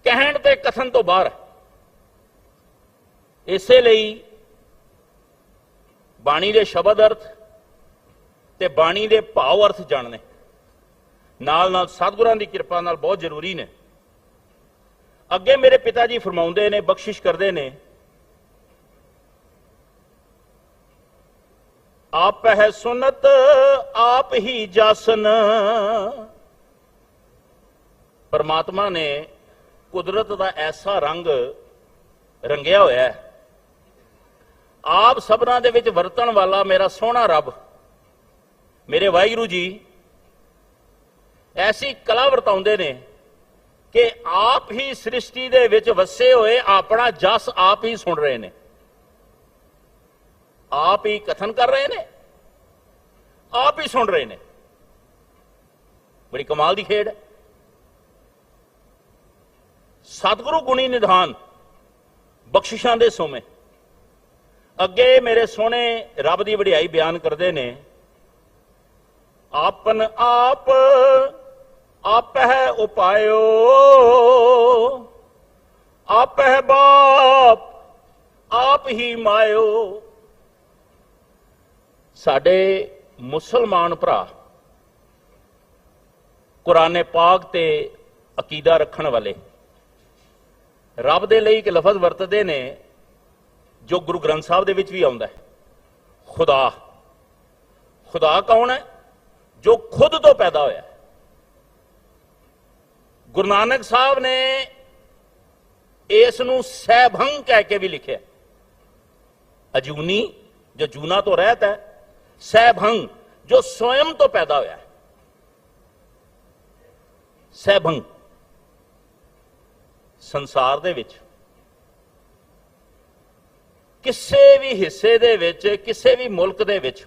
ਕਹਿਣ ਤੇ ਕਥਨ ਤੋਂ ਬਾਹਰ ਹੈ। ਇਸੇ ਲਈ ਬਾਣੀ ਦੇ ਸ਼ਬਦ ਅਰਥ ਤੇ ਬਾਣੀ ਦੇ ਭਾਵ ਅਰਥ ਜਾਣਨੇ ਨਾਲ ਨਾਲ ਸਤਿਗੁਰਾਂ ਦੀ ਕਿਰਪਾ ਨਾਲ ਬਹੁਤ ਜ਼ਰੂਰੀ ਨੇ। ਅੱਗੇ ਮੇਰੇ ਪਿਤਾ ਜੀ ਫਰਮਾਉਂਦੇ ਨੇ, ਬਖਸ਼ਿਸ਼ ਕਰਦੇ ਨੇ, ਆਪ ਹੈ ਸੁਨਤ ਆਪ ਹੀ ਜਾਸਨ। ਪਰਮਾਤਮਾ ਨੇ ਕੁਦਰਤ ਦਾ ਐਸਾ ਰੰਗ ਰੰਗਿਆ ਹੋਇਆ ਹੈ, ਆਪ ਸਭਨਾਂ ਦੇ ਵਿੱਚ ਵਰਤਣ ਵਾਲਾ ਮੇਰਾ ਸੋਹਣਾ ਰੱਬ, ਮੇਰੇ ਵਾਹਿਗੁਰੂ ਜੀ ਐਸੀ ਕਲਾ ਵਰਤਾਉਂਦੇ ਨੇ ਕਿ ਆਪ ਹੀ ਸ੍ਰਿਸ਼ਟੀ ਦੇ ਵਿੱਚ ਵਸੇ ਹੋਏ ਆਪਣਾ ਜਸ ਆਪ ਹੀ ਸੁਣ ਰਹੇ ਨੇ, ਆਪ ਹੀ ਕਥਨ ਕਰ ਰਹੇ ਨੇ, ਆਪ ਹੀ ਸੁਣ ਰਹੇ ਨੇ। ਬੜੀ ਕਮਾਲ ਦੀ ਖੇਡ ਹੈ। ਸਤਿਗੁਰੂ ਗੁਣੀ ਨਿਧਾਨ, ਬਖਸ਼ਿਸ਼ਾਂ ਦੇ ਸੋਮੇ। ਅੱਗੇ ਮੇਰੇ ਸੋਹਣੇ ਰੱਬ ਦੀ ਵਡਿਆਈ ਬਿਆਨ ਕਰਦੇ ਨੇ, ਆਪਨ ਆਪ ਆਪ ਹੈ ਉਪਾਇਓ, ਆਪ ਹੈ ਬਾਪ ਆਪ ਹੀ ਮਾਇਓ। ਸਾਡੇ ਮੁਸਲਮਾਨ ਭਰਾ ਕੁਰਾਨੇ ਪਾਕ ਤੇ ਅਕੀਦਾ ਰੱਖਣ ਵਾਲੇ ਰੱਬ ਦੇ ਲਈ ਇੱਕ ਲਫ਼ਜ਼ ਵਰਤਦੇ ਨੇ ਜੋ ਗੁਰੂ ਗ੍ਰੰਥ ਸਾਹਿਬ ਦੇ ਵਿੱਚ ਵੀ ਆਉਂਦਾ ਹੈ, ਖੁਦਾ। ਖੁਦਾ ਕੌਣ ਹੈ? ਜੋ ਖੁਦ ਤੋਂ ਪੈਦਾ ਹੋਇਆ। ਗੁਰੂ ਨਾਨਕ ਸਾਹਿਬ ਨੇ ਇਸ ਨੂੰ ਸਹਿਭੰਗ ਕਹਿ ਕੇ ਵੀ ਲਿਖਿਆ। ਅਜੂਨੀ ਜੋ ਜੂਨਾ ਤੋਂ ਰਹਿਤ ਹੈ, ਸਹਿਭੰਗ ਜੋ ਸਵयं ਤੋਂ ਪੈਦਾ ਹੋਇਆ ਹੈ। ਸਹਿਭੰਗ ਸੰਸਾਰ ਦੇ ਵਿੱਚ ਕਿਸੇ ਵੀ ਹਿੱਸੇ ਦੇ ਵਿੱਚ, ਕਿਸੇ ਵੀ ਮੁਲਕ ਦੇ ਵਿੱਚ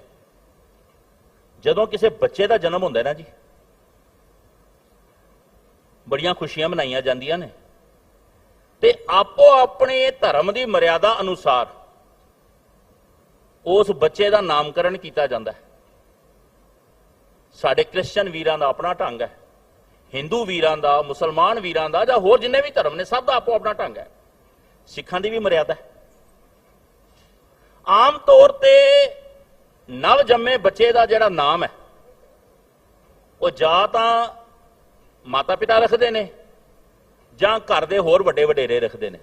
ਜਦੋਂ ਕਿਸੇ ਬੱਚੇ ਦਾ ਜਨਮ ਹੁੰਦਾ ਨਾ ਜੀ, ਬੜੀਆਂ ਖੁਸ਼ੀਆਂ ਮਨਾਈਆਂ ਜਾਂਦੀਆਂ ਨੇ ਤੇ ਆਪੋ ਆਪਣੇ ਧਰਮ ਦੀ ਮਰਿਆਦਾ ਅਨੁਸਾਰ ਉਸ ਬੱਚੇ ਦਾ ਨਾਮਕਰਨ ਕੀਤਾ ਜਾਂਦਾ ਹੈ। ਸਾਡੇ ਕ੍ਰਿਸਚਨ ਵੀਰਾਂ ਦਾ ਆਪਣਾ ਢੰਗ ਹੈ, ਹਿੰਦੂ ਵੀਰਾਂ ਦਾ, ਮੁਸਲਮਾਨ ਵੀਰਾਂ ਦਾ, ਜਾਂ ਹੋਰ ਜਿੰਨੇ ਵੀ ਧਰਮ ਨੇ, ਸਭ ਦਾ ਆਪੋ ਆਪਣਾ ਢੰਗ ਹੈ। ਸਿੱਖਾਂ ਦੀ ਵੀ ਮਰਿਆਦਾ ਹੈ। ਆਮ ਤੌਰ ਤੇ ਨਵ ਜੰਮੇ ਬੱਚੇ ਦਾ ਜਿਹੜਾ ਨਾਮ ਹੈ ਉਹ ਜਾਂ ਤਾਂ ਮਾਤਾ ਪਿਤਾ ਰੱਖਦੇ ਨੇ ਜਾਂ ਘਰ ਦੇ ਹੋਰ ਵੱਡੇ ਵਡੇਰੇ ਰੱਖਦੇ ਨੇ।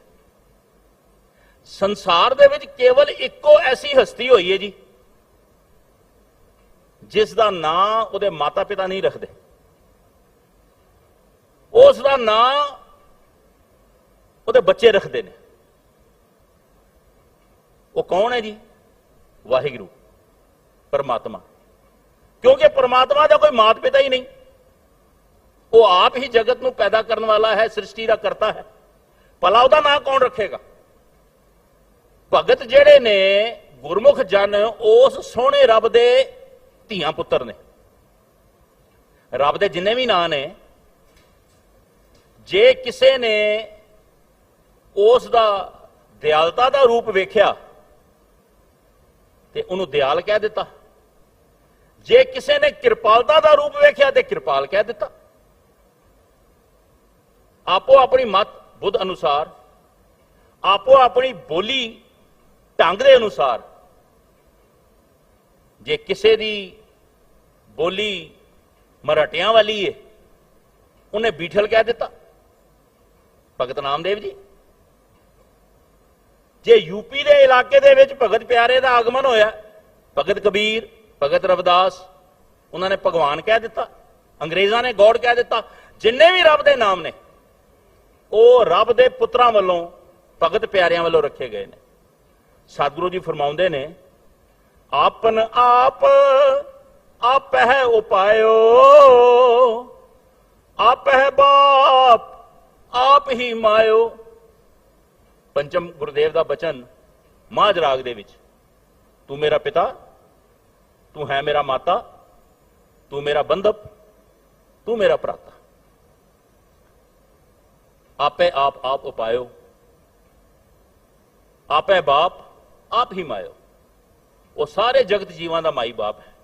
ਸੰਸਾਰ ਦੇ ਵਿੱਚ ਕੇਵਲ ਇੱਕੋ ਐਸੀ ਹਸਤੀ ਹੋਈ ਹੈ ਜੀ ਜਿਸ ਦਾ ਨਾਂ ਉਹਦੇ ਮਾਤਾ ਪਿਤਾ ਨਹੀਂ ਰੱਖਦੇ, ਉਸ ਦਾ ਨਾਂ ਉਹਦੇ ਬੱਚੇ ਰੱਖਦੇ ਨੇ। ਉਹ ਕੌਣ ਹੈ ਜੀ? ਵਾਹਿਗੁਰੂ, ਪਰਮਾਤਮਾ। ਕਿਉਂਕਿ ਪਰਮਾਤਮਾ ਦਾ ਕੋਈ ਮਾਤਾ ਪਿਤਾ ਹੀ ਨਹੀਂ, ਉਹ ਆਪ ਹੀ ਜਗਤ ਨੂੰ ਪੈਦਾ ਕਰਨ ਵਾਲਾ ਹੈ, ਸ੍ਰਿਸ਼ਟੀ ਦਾ ਕਰਤਾ ਹੈ। ਭਲਾ ਉਹਦਾ ਨਾਂ ਕੌਣ ਰੱਖੇਗਾ? ਭਗਤ ਜਿਹੜੇ ਨੇ, ਗੁਰਮੁਖ ਜਨ, ਉਸ ਸੋਹਣੇ ਰੱਬ ਦੇ ਧੀਆਂ ਪੁੱਤਰ ਨੇ। ਰੱਬ ਦੇ ਜਿੰਨੇ ਵੀ ਨਾਂ ਨੇ, ਜੇ ਕਿਸੇ ਨੇ ਉਸ ਦਾ ਦਿਆਲਤਾ ਦਾ ਰੂਪ ਵੇਖਿਆ ਤੇ ਉਹਨੂੰ ਦਿਆਲ ਕਹਿ ਦਿੱਤਾ, ਜੇ ਕਿਸੇ ਨੇ ਕਿਰਪਾਲਤਾ ਦਾ ਰੂਪ ਵੇਖਿਆ ਤੇ ਕਿਰਪਾਲ ਕਹਿ ਦਿੱਤਾ। ਆਪੋ ਆਪਣੀ ਮਤ ਬੁੱਧ ਅਨੁਸਾਰ, ਆਪੋ ਆਪਣੀ ਬੋਲੀ ਢੰਗ ਦੇ ਅਨੁਸਾਰ, ਜੇ ਕਿਸੇ ਦੀ ਬੋਲੀ ਮਰਾਠਿਆਂ ਵਾਲੀ ਹੈ, ਉਹਨੇ ਬੀਠਲ ਕਹਿ ਦਿੱਤਾ, ਭਗਤ ਨਾਮਦੇਵ ਜੀ। ਜੇ ਯੂਪੀ ਦੇ ਇਲਾਕੇ ਦੇ ਵਿੱਚ ਭਗਤ ਪਿਆਰੇ ਦਾ ਆਗਮਨ ਹੋਇਆ, ਭਗਤ ਕਬੀਰ, ਭਗਤ ਰਵਿਦਾਸ, ਉਹਨਾਂ ਨੇ ਭਗਵਾਨ ਕਹਿ ਦਿੱਤਾ, ਅੰਗਰੇਜ਼ਾਂ ਨੇ ਗੋਡ ਕਹਿ ਦਿੱਤਾ। ਜਿੰਨੇ ਵੀ ਰੱਬ ਦੇ ਨਾਮ ਨੇ ਉਹ ਰੱਬ ਦੇ ਪੁੱਤਰਾਂ ਵੱਲੋਂ, ਭਗਤ ਪਿਆਰਿਆਂ ਵੱਲੋਂ ਰੱਖੇ ਗਏ ਨੇ। ਸਤਿਗੁਰੂ ਜੀ ਫਰਮਾਉਂਦੇ ਨੇ, ਆਪਨ ਆਪ आपह उपायो, आपह बाप आप ही मायो। पंचम गुरुदेव का बचन माझ राग दे विच, तू मेरा पिता, तू है मेरा माता, तू मेरा बंधप, तू मेरा भ्राता। आपे आप उपायो, आपे बाप आप ही मायो। वो सारे जगत जीवां दा माई बाप है।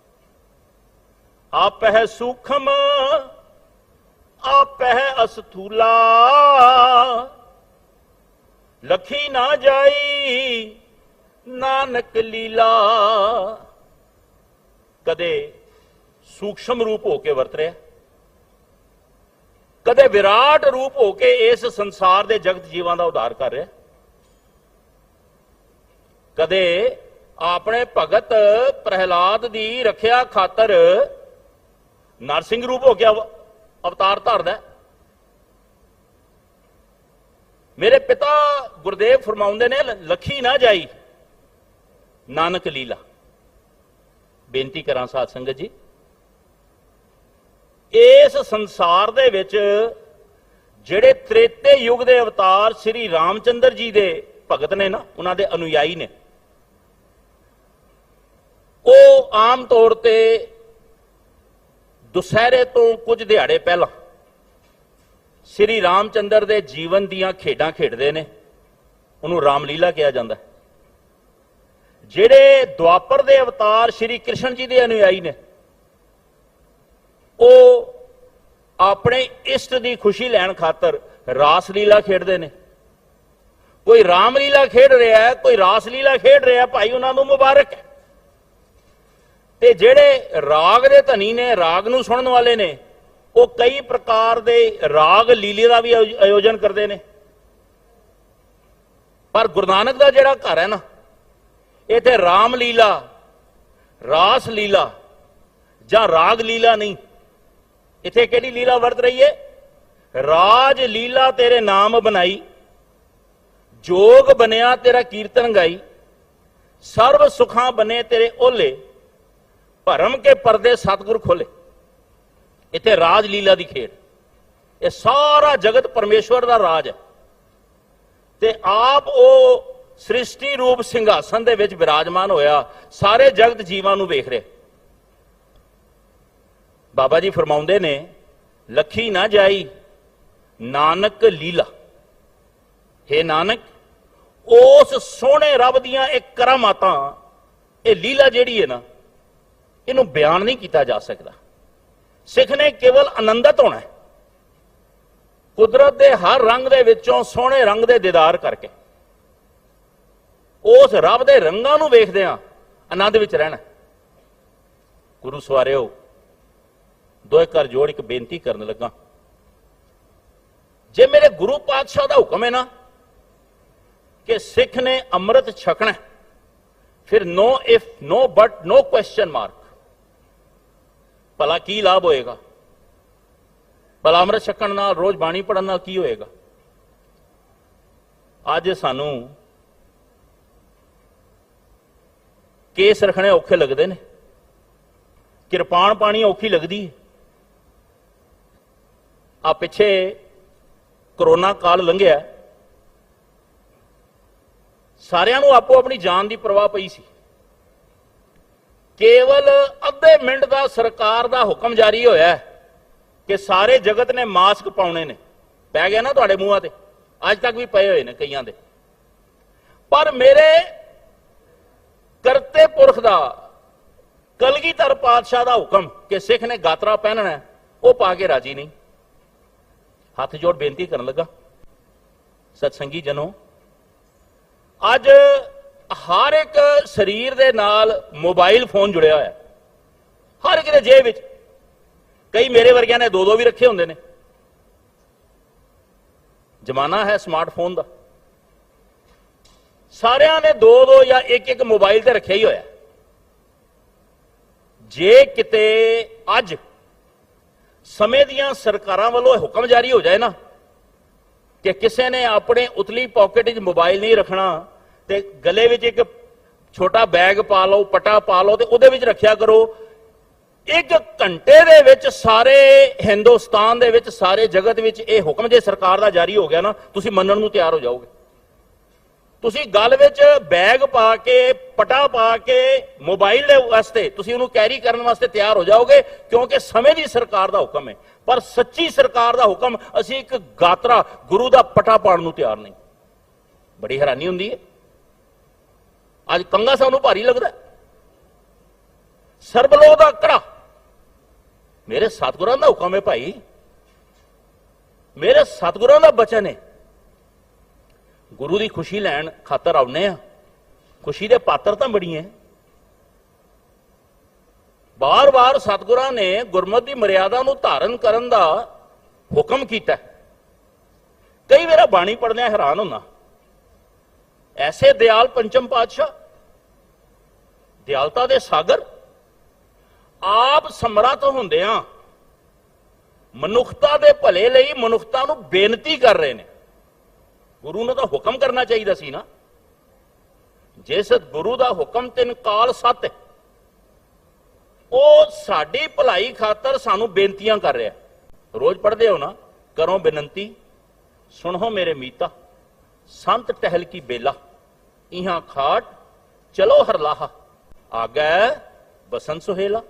आपह सूखम आपह अस्थूला, लखी ना जाई नानक लीला। कदे सूक्ष्म रूप होके वरत रहा, कदे विराट रूप होके इस संसार दे जगत जीवां दा उद्धार कर रहा, कदे अपने भगत प्रहलाद दी रखिया खातर नरसिंह रूप होके अवतार धारदा। मेरे पिता गुरुदेव फरमाउंदे ने, लखी ना जाई नानक लीला। बेनती करा साध संगत जी, इस संसार दे विच जिहड़े त्रेते युग दे अवतार श्री रामचंद्र जी दे भगत ने ना, उन्हां दे अनुयायी ने, वो आम तौर ते दुसहरे तो कुछ दिहाड़े पहला श्री रामचंद्र दे जीवन दियां खेडां खेडदे ने, उन्होंने रामलीला कहा जाता है। जिहड़े द्वापर दे अवतार श्री कृष्ण जी दे अनुयायी ने, वो अपने इष्ट की खुशी लैन खातर रासलीला खेडते हैं। कोई रामलीला खेड रहा है, कोई रासलीला खेड रहा है, भाई उन्होंने मुबारक है। ते जेड़े राग दे धनी ने, राग नूं सुनन वाले ने, वो कई प्रकार दे राग लीले का भी आयोजन करते हैं। पर गुरु नानक दा जिहड़ा घर है ना, इत्थे रामलीला, रासलीला जां राग लीला नहीं, इत्थे किहड़ी लीला वरत रही है? राज लीला तेरे नाम बनाई, जोग बनया तेरा कीर्तन गाई, सर्व सुखां बने तेरे ओले, भरम के पर्दे सतगुर खोले। इत्थे राज लीला की खेड, ये सारा जगत परमेश्वर का राज है। ते आप वो सृष्टि रूप सिंघासन दे विच विराजमान होया, सारे जगत जीवां नूं वेख रहे। बाबा जी फरमाउंदे ने, लखी ना जाई नानक लीला। हे नानक, उस सोहने रब दियां एक करामातां, ये लीला जिहड़ी है ना, इनू बयान नहीं किया जा सकता। सिख ने केवल आनंदित होना है, कुदरत के हर रंग दे विचों सोहने रंग दे दीदार करके उस रब दे रंगां नूं वेखदिआं आनंद विच रहना। गुरु सवारिओ, दो कर जोड़ एक बेनती करन लगा। जे मेरे गुरु पातशाह का हुक्म है ना कि सिख ने अमृत छकना, फिर no if, no but, no question mark, भला की लाभ होएगा? भला अमृत छकण नाल, रोज बाणी पढ़न नाल की होएगा? अज सानू केस रखने औखे लगते हैं, किरपान पानी औखी लगती है। आ पिछे कोरोना काल लंघिया, सारिਆਂ ਨੂੰ ਆਪੋ अपनी जान की परवाह पई सी। केवल अद्धे मिनट का सरकार का हुक्म जारी होया कि सारे जगत ने मास्क पाने ने, पै गया ना तुहाडे मूहां ते, अज तक भी पए हुए ने कईयां दे। पर मेरे करते पुरख का कलगीधर पातशाह का हुक्म कि सिख ने गातरा पहनना है, वो पा के राजी नहीं। हाथ जोड़ बेनती करन लगा, सत्संगी जनों, अज हर एक शरीर दे नाल मोबाइल फोन जुड़िया होया, हर एक दे जेब विच। कई मेरे वर्गियां ने दो दो भी रखे होंदे ने। जमाना है स्मार्टफोन का, सारियां ने दो दो या एक एक मोबाइल ते रखे ही होया। जे किते अज समय दियां सरकारां वालों हुक्म जारी हो जाए ना कि किसी ने अपने उतली पॉकेट मोबाइल नहीं रखना, ते गले विच एक छोटा बैग पा लो, पटा पा लो, ते उहदे विच रखिया करो, एक घंटे दे विच सारे हिंदुस्तान दे विच सारे जगत विच ये हुक्म जे सरकार दा जारी हो गया ना, तुसीं मन्नण नूं तैयार हो जाओगे। तुसीं गल विच बैग पा के पटा पा के मोबाइल दे वास्ते तुसीं उहनूं कैरी करन वास्ते तैयार हो जाओगे, क्योंकि समय दी सरकार दा हुक्म है। पर सच्ची सरकार दा हुक्म असीं एक गात्रा गुरु दा पटा पाउण नूं तैयार नहीं। बड़ी हैरानी हुंदी है। अज कंगा सानूं भारी लगदा, सरबलोह दा कड़ा मेरे सतगुरां दा हुक्म है भाई, मेरे सतगुरां दा बचन है। गुरु की खुशी लैन खातर आउने आ, खुशी दे पात्र तां बड़ी है। बार बार सतगुरां ने गुरमत की मर्यादा नूं धारण करन दा हुक्म कीता। कई बार बाणी पढ़दे हैरान हुंदा, ऐसे दयाल पंचम पातशाह, दयालता दे सागर, आप समर्थ हुंदियां मनुखता दे भले लई मनुखता नूं बेनती कर रहे हैं। गुरु ने तो हुक्म करना चाहिए सी ना। जिस गुरु का हुक्म तिन काल सत है, वो साडी भलाई खातर सानू बेनतियां कर रहा है। रोज पढ़ते हो ना, करो बेनती सुनो मेरे मीता, संत टहल की बेला, इहां खाट चलो हरलाहा, आगे बसंत सुहेला।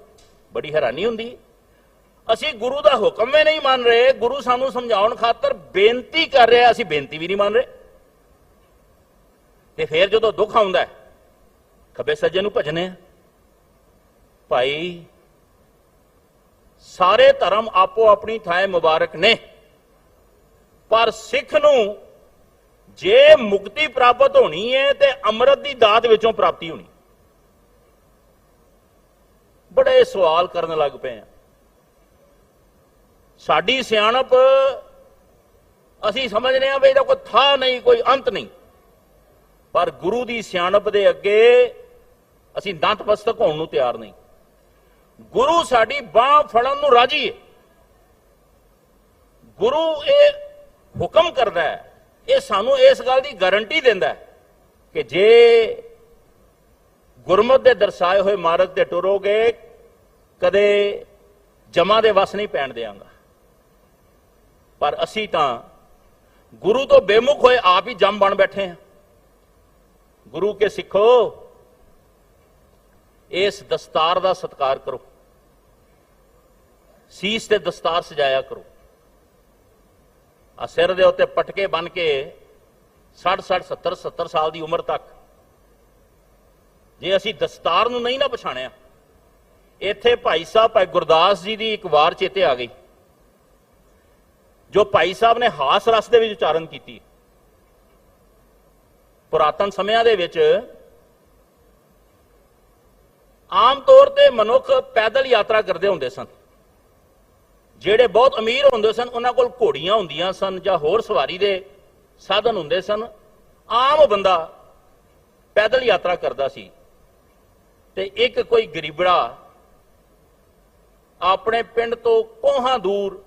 बड़ी हैरानी हुंदी, असी गुरु का हुक्म भी नहीं मान रहे, गुरु सानू समझाउण खातर बेनती कर रहे, असी बेनती भी नहीं मान रहे। ते फिर जो दुख आउंदा है, खब्बे सज्जे नूं भजने भाई। सारे धर्म आपो अपनी थाए मुबारक ने, पर सिख नूं जे मुक्ति प्राप्त होनी है ते अमृत की दात विचों प्राप्ति होनी। बड़े सवाल करन लग पे हैं। साडी सियाणप असी समझने भी इहदा कोई था नहीं, कोई अंत नहीं, पर गुरु की सियाणप दे अगे असी नतमस्तक होण नूं तैयार नहीं। गुरु साडी बांह फड़न नूं राजी है। गुरु ये हुक्म करदा है, ये सानू इस गल की गारंटी दिंदा है कि जे गुरमत दे दर्शाए हुए मार्ग ते टुरोगे, कदे जमा दे वस नहीं पैण देंगा। पर असी तां गुरु तो बेमुख होए आप ही जम बन बैठे हैं। गुरु के सिखो, इस दस्तार का सत्कार करो, सीस ते दस्तार सजाया करो। आ सिर दे उत्ते पटके बन के 60-60, 70-70 साल की उम्र तक जे असी दस्तार नूं नहीं ना पछाणिया। इत्थे भाई साहब भाई गुरदास जी की एक वार चेते आ गई, जो भाई साहब ने हास रस दे विच उचारण की। पुरातन समयां दे विच आम तौर ते मनुख पैदल यात्रा करते होंदे सन। ਜਿਹੜੇ बहुत अमीर होंदे सन उन्हां कोल घोड़ियां हुंदियां सन जां होर सवारी दे साधन हुंदे सन। आम बंदा पैदल यात्रा करदा सी ते एक कोई गरीबड़ा अपने पिंड तो कोहां दूर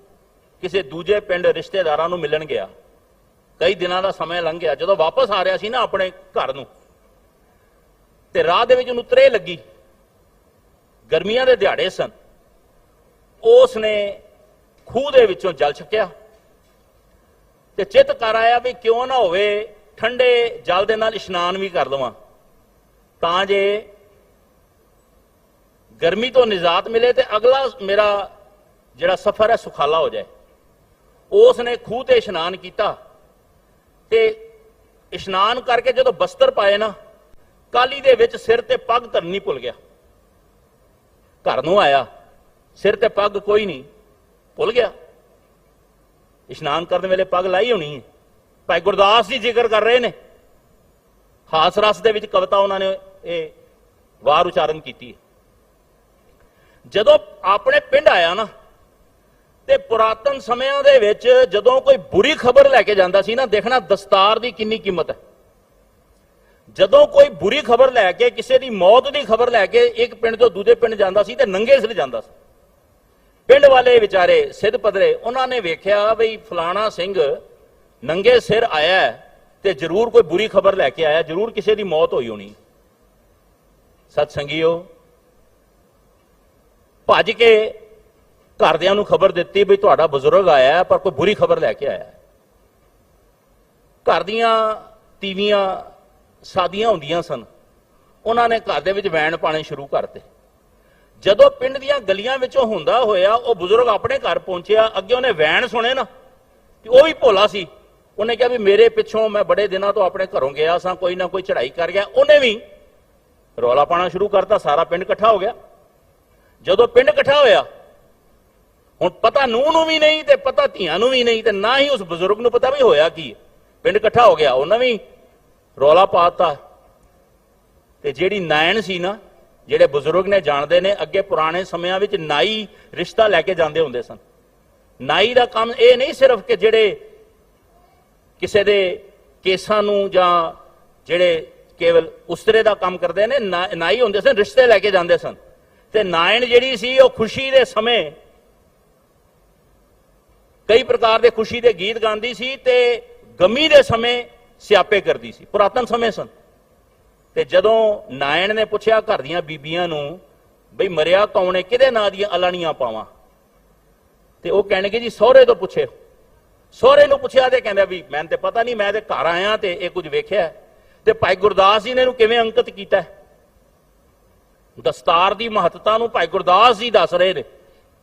किसी दूजे पिंड रिश्तेदारां नूं मिलन गया। कई दिनां दा समय लंघ गया। जदों वापस आ रहा सी ना अपने घर नूं ते राह दे विच उहनूं त्रेह लगी। गर्मियां दे दिहाड़े सन। उसने खूह दे विचों जल छकिया ते चित कर आया भी क्यों ना होवे ठंडे जल दे नाल इशनान भी कर लवां तां जे गर्मी तो निजात मिले ते अगला मेरा जिहड़ा सफर है सुखाला हो जाए। उसने खूह ते इशनान किया ते इशनान करके जदों बस्तर पाए ना, काली दे विच सिर ते पग धरनी भुल गया। घर नूं आया, सिर ते पग कोई नहीं, भुल गया। इशनान करने वेले पग लाई होनी है। भाई गुरदास जी जिक्र कर रहे ने, हास रस दे विच कविता उन्होंने ये वार उचारण की। जदों अपने पिंड आया ना ते पुरातन समयां दे विच जदों कोई बुरी खबर लैके जांदा सी ना, देखना दस्तार की कितनी कीमत है। जदों कोई बुरी खबर लैके किसी की मौत की खबर लैके एक पिंड तो दूजे पिंड जांदा सी ते नंगे सिर जांदा सी। पिंड वाले विचारे सिद्ध पदरे उन्होंने वेख्या बई फलाना सिंह नंगे सिर आया ते जरूर कोई बुरी खबर लैके आया, जरूर किसी की मौत हुई होनी। सत्संगियो, ਭੱਜ ਕੇ ਘਰਦਿਆਂ ਨੂੰ ਖਬਰ ਦਿੱਤੀ ਵੀ ਤੁਹਾਡਾ ਬਜ਼ੁਰਗ ਆਇਆ ਪਰ ਕੋਈ ਬੁਰੀ ਖਬਰ ਲੈ ਕੇ ਆਇਆ। ਘਰ ਦੀਆਂ ਤੀਵੀਆਂ ਸਾਦੀਆਂ ਹੁੰਦੀਆਂ ਸਨ, ਉਹਨਾਂ ਨੇ ਘਰ ਦੇ ਵਿੱਚ ਵੈਣ ਪਾਣੇ ਸ਼ੁਰੂ ਕਰਤੇ। ਜਦੋਂ ਪਿੰਡ ਦੀਆਂ ਗਲੀਆਂ ਵਿੱਚੋਂ ਹੁੰਦਾ ਹੋਇਆ ਉਹ ਬਜ਼ੁਰਗ ਆਪਣੇ ਘਰ ਪਹੁੰਚਿਆ, ਅੱਗੇ ਉਹਨੇ ਵੈਣ ਸੁਣੇ ਨਾ, ਤੇ ਉਹ ਵੀ ਭੋਲਾ ਸੀ। ਉਹਨੇ ਕਿਹਾ ਵੀ ਮੇਰੇ ਪਿੱਛੋਂ ਮੈਂ ਬੜੇ ਦਿਨਾਂ ਤੋਂ ਆਪਣੇ ਘਰੋਂ ਗਿਆ ਸਾਂ, ਕੋਈ ਨਾ ਕੋਈ ਚੜ੍ਹਾਈ ਕਰ ਗਿਆ। ਉਹਨੇ ਵੀ ਰੌਲਾ ਪਾਣਾ ਸ਼ੁਰੂ ਕਰਤਾ, ਸਾਰਾ ਪਿੰਡ ਇਕੱਠਾ ਹੋ ਗਿਆ। ਜਦੋਂ ਪਿੰਡ ਇਕੱਠਾ ਹੋਇਆ, ਹੁਣ ਪਤਾ ਨੂੰਹ ਨੂੰ ਵੀ ਨਹੀਂ ਤੇ ਪਤਾ ਧੀਆਂ ਨੂੰ ਵੀ ਨਹੀਂ, ਤੇ ਨਾ ਹੀ ਉਸ ਬਜ਼ੁਰਗ ਨੂੰ ਪਤਾ ਵੀ ਹੋਇਆ ਕੀ। ਪਿੰਡ ਇਕੱਠਾ ਹੋ ਗਿਆ, ਉਹਨਾਂ ਵੀ ਰੌਲਾ ਪਾਤਾ। ਤੇ ਜਿਹੜੀ ਨਾਇਣ ਸੀ ਨਾ, ਜਿਹੜੇ ਬਜ਼ੁਰਗ ਨੇ ਜਾਣਦੇ ਨੇ, ਅੱਗੇ ਪੁਰਾਣੇ ਸਮਿਆਂ ਵਿੱਚ ਨਾਈ ਰਿਸ਼ਤਾ ਲੈ ਕੇ ਜਾਂਦੇ ਹੁੰਦੇ ਸਨ। ਨਾਈ ਦਾ ਕੰਮ ਇਹ ਨਹੀਂ ਸਿਰਫ ਕਿ ਜਿਹੜੇ ਕਿਸੇ ਦੇ ਕੇਸਾਂ ਨੂੰ ਜਾਂ ਜਿਹੜੇ ਕੇਵਲ ਉਸਤਰੇ ਦਾ ਕੰਮ ਕਰਦੇ ਨੇ, ਨਾਈ ਹੁੰਦੇ ਸਨ, ਰਿਸ਼ਤੇ ਲੈ ਕੇ ਜਾਂਦੇ ਸਨ। ਤੇ ਨਾਇਣ ਜਿਹੜੀ ਸੀ ਉਹ ਖੁਸ਼ੀ ਦੇ ਸਮੇਂ ਕਈ ਪ੍ਰਕਾਰ ਦੇ ਖੁਸ਼ੀ ਦੇ ਗੀਤ ਗਾਉਂਦੀ ਸੀ ਤੇ ਗਮੀ ਦੇ ਸਮੇਂ ਸਿਆਪੇ ਕਰਦੀ ਸੀ। ਪੁਰਾਤਨ ਸਮੇਂ ਸਨ। ਤੇ ਜਦੋਂ ਨਾਇਣ ਨੇ ਪੁੱਛਿਆ ਘਰ ਦੀਆਂ ਬੀਬੀਆਂ ਨੂੰ ਬਈ ਮਰਿਆ ਕੌਣ ਹੈ, ਕਿਹਦੇ ਨਾਂ ਦੀਆਂ ਅਲਾਣੀਆਂ ਪਾਵਾਂ, ਤੇ ਉਹ ਕਹਿਣਗੇ ਜੀ ਸਹੁਰੇ ਤੋਂ ਪੁੱਛੇ। ਸਹੁਰੇ ਨੂੰ ਪੁੱਛਿਆ ਤੇ ਕਹਿੰਦਾ ਵੀ ਮੈਨੂੰ ਤੇ ਪਤਾ ਨਹੀਂ, ਮੈਂ ਤੇ ਘਰ ਆਇਆ ਤੇ ਇਹ ਕੁਝ ਵੇਖਿਆ। ਤੇ ਭਾਈ ਗੁਰਦਾਸ ਜੀ ਨੇ ਇਹਨੂੰ ਕਿਵੇਂ ਅੰਕਿਤ ਕੀਤਾ। ਦਸਤਾਰ ਦੀ ਮਹੱਤਤਾ ਨੂੰ ਭਾਈ ਗੁਰਦਾਸ ਜੀ ਦੱਸ ਰਹੇ ਨੇ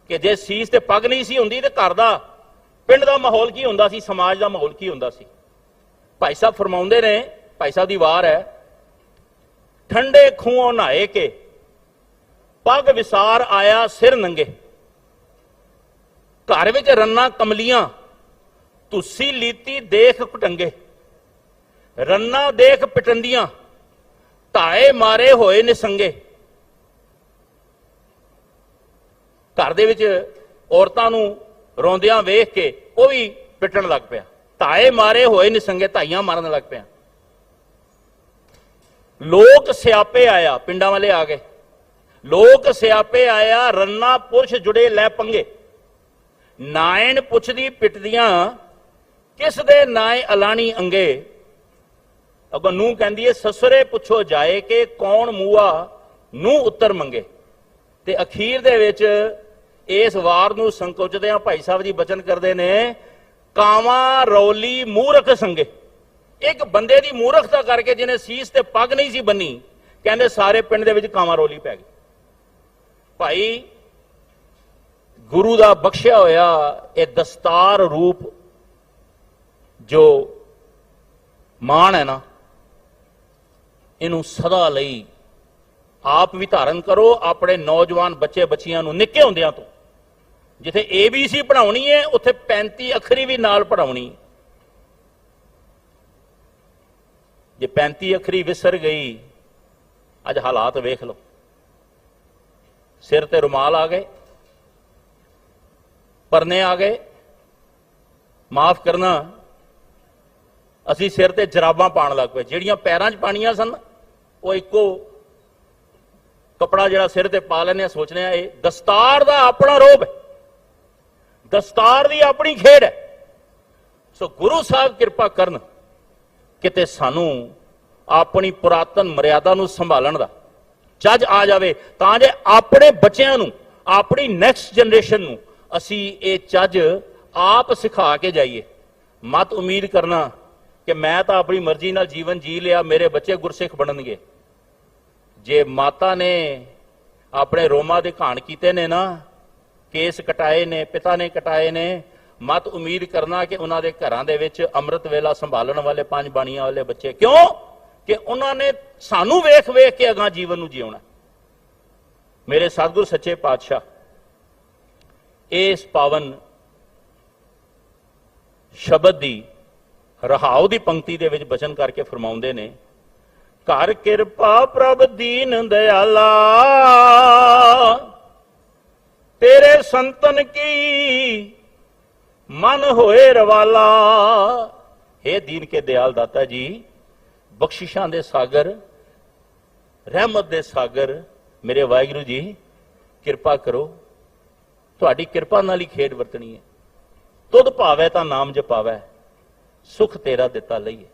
ਕਿ ਜੇ ਸੀਸ ਤੇ ਪੱਗ ਨਹੀਂ ਸੀ ਹੁੰਦੀ ਤੇ ਘਰ ਦਾ, ਪਿੰਡ ਦਾ ਮਾਹੌਲ ਕੀ ਹੁੰਦਾ ਸੀ, ਸਮਾਜ ਦਾ ਮਾਹੌਲ ਕੀ ਹੁੰਦਾ ਸੀ। ਭਾਈ ਸਾਹਿਬ ਫਰਮਾਉਂਦੇ ਨੇ, ਭਾਈ ਸਾਹਿਬ ਦੀ ਵਾਰ ਹੈ, ਠੰਡੇ ਖੂਹੋਂ ਨਹਾਏ ਕੇ ਪੱਗ ਵਿਸਾਰ ਆਇਆ ਸਿਰ ਨੰਗੇ, ਘਰ ਵਿੱਚ ਰੰਨਾ ਕਮਲੀਆਂ ਤੁਸੀਂ ਲੀਤੀ ਦੇਖ ਕੁਟੰਗੇ, ਰੰਨਾ ਦੇਖ ਪਿਟੰਦੀਆਂ ਧਾਏ ਮਾਰੇ ਹੋਏ ਨਿਸੰਗੇ। ਘਰ ਦੇ ਵਿੱਚ ਔਰਤਾਂ ਨੂੰ ਰੋਂਦਿਆਂ ਵੇਖ ਕੇ ਉਹ ਵੀ ਪਿੱਟਣ ਲੱਗ ਪਿਆ। ਧਾਏ ਮਾਰੇ ਹੋਏ ਨਿਸੰਗੇ, ਧਾਈਆਂ ਮਾਰਨ ਲੱਗ ਪਿਆ। ਲੋਕ ਸਿਆਪੇ ਆਇਆ, ਪਿੰਡਾਂ ਵਾਲੇ ਆ ਗਏ। ਲੋਕ ਸਿਆਪੇ ਆਇਆ ਰੰਨਾ ਪੁਰਸ਼ ਜੁੜੇ ਲੈ ਪੰਗੇ, ਨਾਇਣ ਪੁੱਛਦੀ ਪਿੱਟਦੀਆਂ ਕਿਸ ਦੇ ਨਾਏ ਅਲਾਣੀ ਅੰਗੇ। ਅਗੋਂ ਨੂੰ ਕਹਿੰਦੀ ਏ ਸਸੁਰੇ ਪੁੱਛੋ ਜਾਏ ਕਿ ਕੌਣ ਮੂਆ ਨੂੰ ਉੱਤਰ ਮੰਗੇ। ਤੇ ਅਖੀਰ ਦੇ ਵਿੱਚ ਇਸ ਵਾਰ ਨੂੰ ਸੰਕੋਚਦਿਆਂ ਭਾਈ ਸਾਹਿਬ ਜੀ ਬਚਨ ਕਰਦੇ ਨੇ, ਕਾਵਾਂ ਰੌਲੀ ਮੂਰਖ ਸੰਗੇ। ਇੱਕ ਬੰਦੇ ਦੀ ਮੂਰਖਤਾ ਕਰਕੇ ਜਿਹਨੇ ਸੀਸ ਤੇ ਪੱਗ ਨਹੀਂ ਸੀ ਬੰਨੀ, ਕਹਿੰਦੇ ਸਾਰੇ ਪਿੰਡ ਦੇ ਵਿੱਚ ਕਾਵਾਂ ਰੌਲੀ ਪੈ ਗਈ। ਭਾਈ ਗੁਰੂ ਦਾ ਬਖਸ਼ਿਆ ਹੋਇਆ ਇਹ ਦਸਤਾਰ ਰੂਪ ਜੋ ਮਾਣ ਹੈ ਨਾ, ਇਹਨੂੰ ਸਦਾ ਲਈ ਆਪ ਵੀ ਧਾਰਨ ਕਰੋ। ਆਪਣੇ ਨੌਜਵਾਨ ਬੱਚੇ ਬੱਚੀਆਂ ਨੂੰ ਨਿੱਕੇ ਹੁੰਦਿਆਂ ਤੋਂ, ਜਿੱਥੇ ABC ਪੜਾਉਣੀ ਹੈ ਉੱਥੇ 35 ਅੱਖਰੀ ਵੀ ਨਾਲ ਪੜਾਉਣੀ। ਜੇ 35 ਅੱਖਰੀ ਵਿਸਰ ਗਈ, ਅੱਜ ਹਾਲਾਤ ਵੇਖ ਲਓ। ਸਿਰ ਤੇ ਰੁਮਾਲ ਆ ਗਏ, ਪਰਨੇ ਆ ਗਏ, ਮਾਫ ਕਰਨਾ ਅਸੀਂ ਸਿਰ ਤੇ ਜਰਾਬਾਂ ਪਾਣ ਲੱਗ ਪਏ। ਜਿਹੜੀਆਂ ਪੈਰਾਂ 'ਚ ਪਾਣੀਆਂ ਸਨ ਉਹ ਇੱਕੋ ਕਪੜਾ ਜਿਹੜਾ ਸਿਰ ਤੇ ਪਾ ਲੈਂਦੇ ਆ, ਸੋਚਦੇ ਆ ਇਹ ਦਸਤਾਰ ਦਾ ਆਪਣਾ ਰੋਬ ਹੈ, ਦਸਤਾਰ ਦੀ ਆਪਣੀ ਖੇਡ ਹੈ। ਸੋ ਗੁਰੂ ਸਾਹਿਬ ਕਿਰਪਾ ਕਰਨ ਕਿਤੇ ਸਾਨੂੰ ਆਪਣੀ ਪੁਰਾਤਨ ਮਰਿਆਦਾ ਨੂੰ ਸੰਭਾਲਣ ਦਾ ਚੱਜ ਆ ਜਾਵੇ, ਤਾਂ ਜੇ ਆਪਣੇ ਬੱਚਿਆਂ ਨੂੰ, ਆਪਣੀ ਨੈਕਸਟ ਜਨਰੇਸ਼ਨ ਨੂੰ ਅਸੀਂ ਇਹ ਚੱਜ ਆਪ ਸਿਖਾ ਕੇ ਜਾਈਏ। ਮਤ ਉਮੀਦ ਕਰਨਾ ਕਿ ਮੈਂ ਤਾਂ ਆਪਣੀ ਮਰਜ਼ੀ ਨਾਲ ਜੀਵਨ ਜੀ ਲਿਆ, ਮੇਰੇ ਬੱਚੇ ਗੁਰਸਿੱਖ ਬਣਨਗੇ। ਜੇ ਮਾਤਾ ਨੇ ਆਪਣੇ ਰੋਮਾਂ ਦੇ ਘਾਣ ਕੀਤੇ ਨੇ ਨਾ, ਕੇਸ ਕਟਾਏ ਨੇ, ਪਿਤਾ ਨੇ ਕਟਾਏ ਨੇ, ਮਤ ਉਮੀਦ ਕਰਨਾ ਕਿ ਉਹਨਾਂ ਦੇ ਘਰਾਂ ਦੇ ਵਿੱਚ ਅੰਮ੍ਰਿਤ ਵੇਲਾ ਸੰਭਾਲਣ ਵਾਲੇ 5 ਬਾਣੀਆਂ ਵਾਲੇ ਬੱਚੇ, ਕਿਉਂ ਕਿ ਉਹਨਾਂ ਨੇ ਸਾਨੂੰ ਵੇਖ ਵੇਖ ਕੇ ਅਗਾਂ ਜੀਵਨ ਨੂੰ ਜਿਉਣਾ। ਮੇਰੇ ਸਤਿਗੁਰ ਸੱਚੇ ਪਾਤਸ਼ਾਹ ਇਸ ਪਾਵਨ ਸ਼ਬਦ ਦੀ ਰਹਾਉ ਦੀ ਪੰਕਤੀ ਦੇ ਵਿੱਚ ਬਚਨ ਕਰਕੇ ਫਰਮਾਉਂਦੇ ਨੇ, ਘਰ ਕਿਰਪਾ ਪ੍ਰਭ ਦੀਨ ਦਿਆਲਾ, ਤੇਰੇ ਸੰਤਨ ਕੀ ਮਨ ਹੋਏ ਰਵਾਲਾ। हे ਦੀਨ ਕੇ ਦਿਆਲ ਦਾਤਾ ਜੀ, ਬਖਸ਼ਿਸ਼ਾਂ ਦੇ ਸਾਗਰ, ਰਹਿਮਤ ਦੇ ਸਾਗਰ, ਮੇਰੇ ਵਾਹਿਗੁਰੂ ਜੀ ਕਿਰਪਾ ਕਰੋ। ਤੁਹਾਡੀ ਕਿਰਪਾ ਨਾਲ ਹੀ ਖੇਡ ਵਰਤਣੀ ਹੈ। ਤੁਧ ਭਾਵੈ ਤਾਂ ਨਾਮ ਜਪਾਵੈ, ਸੁਖ ਤੇਰਾ ਦਿੱਤਾ ਲਈਏ।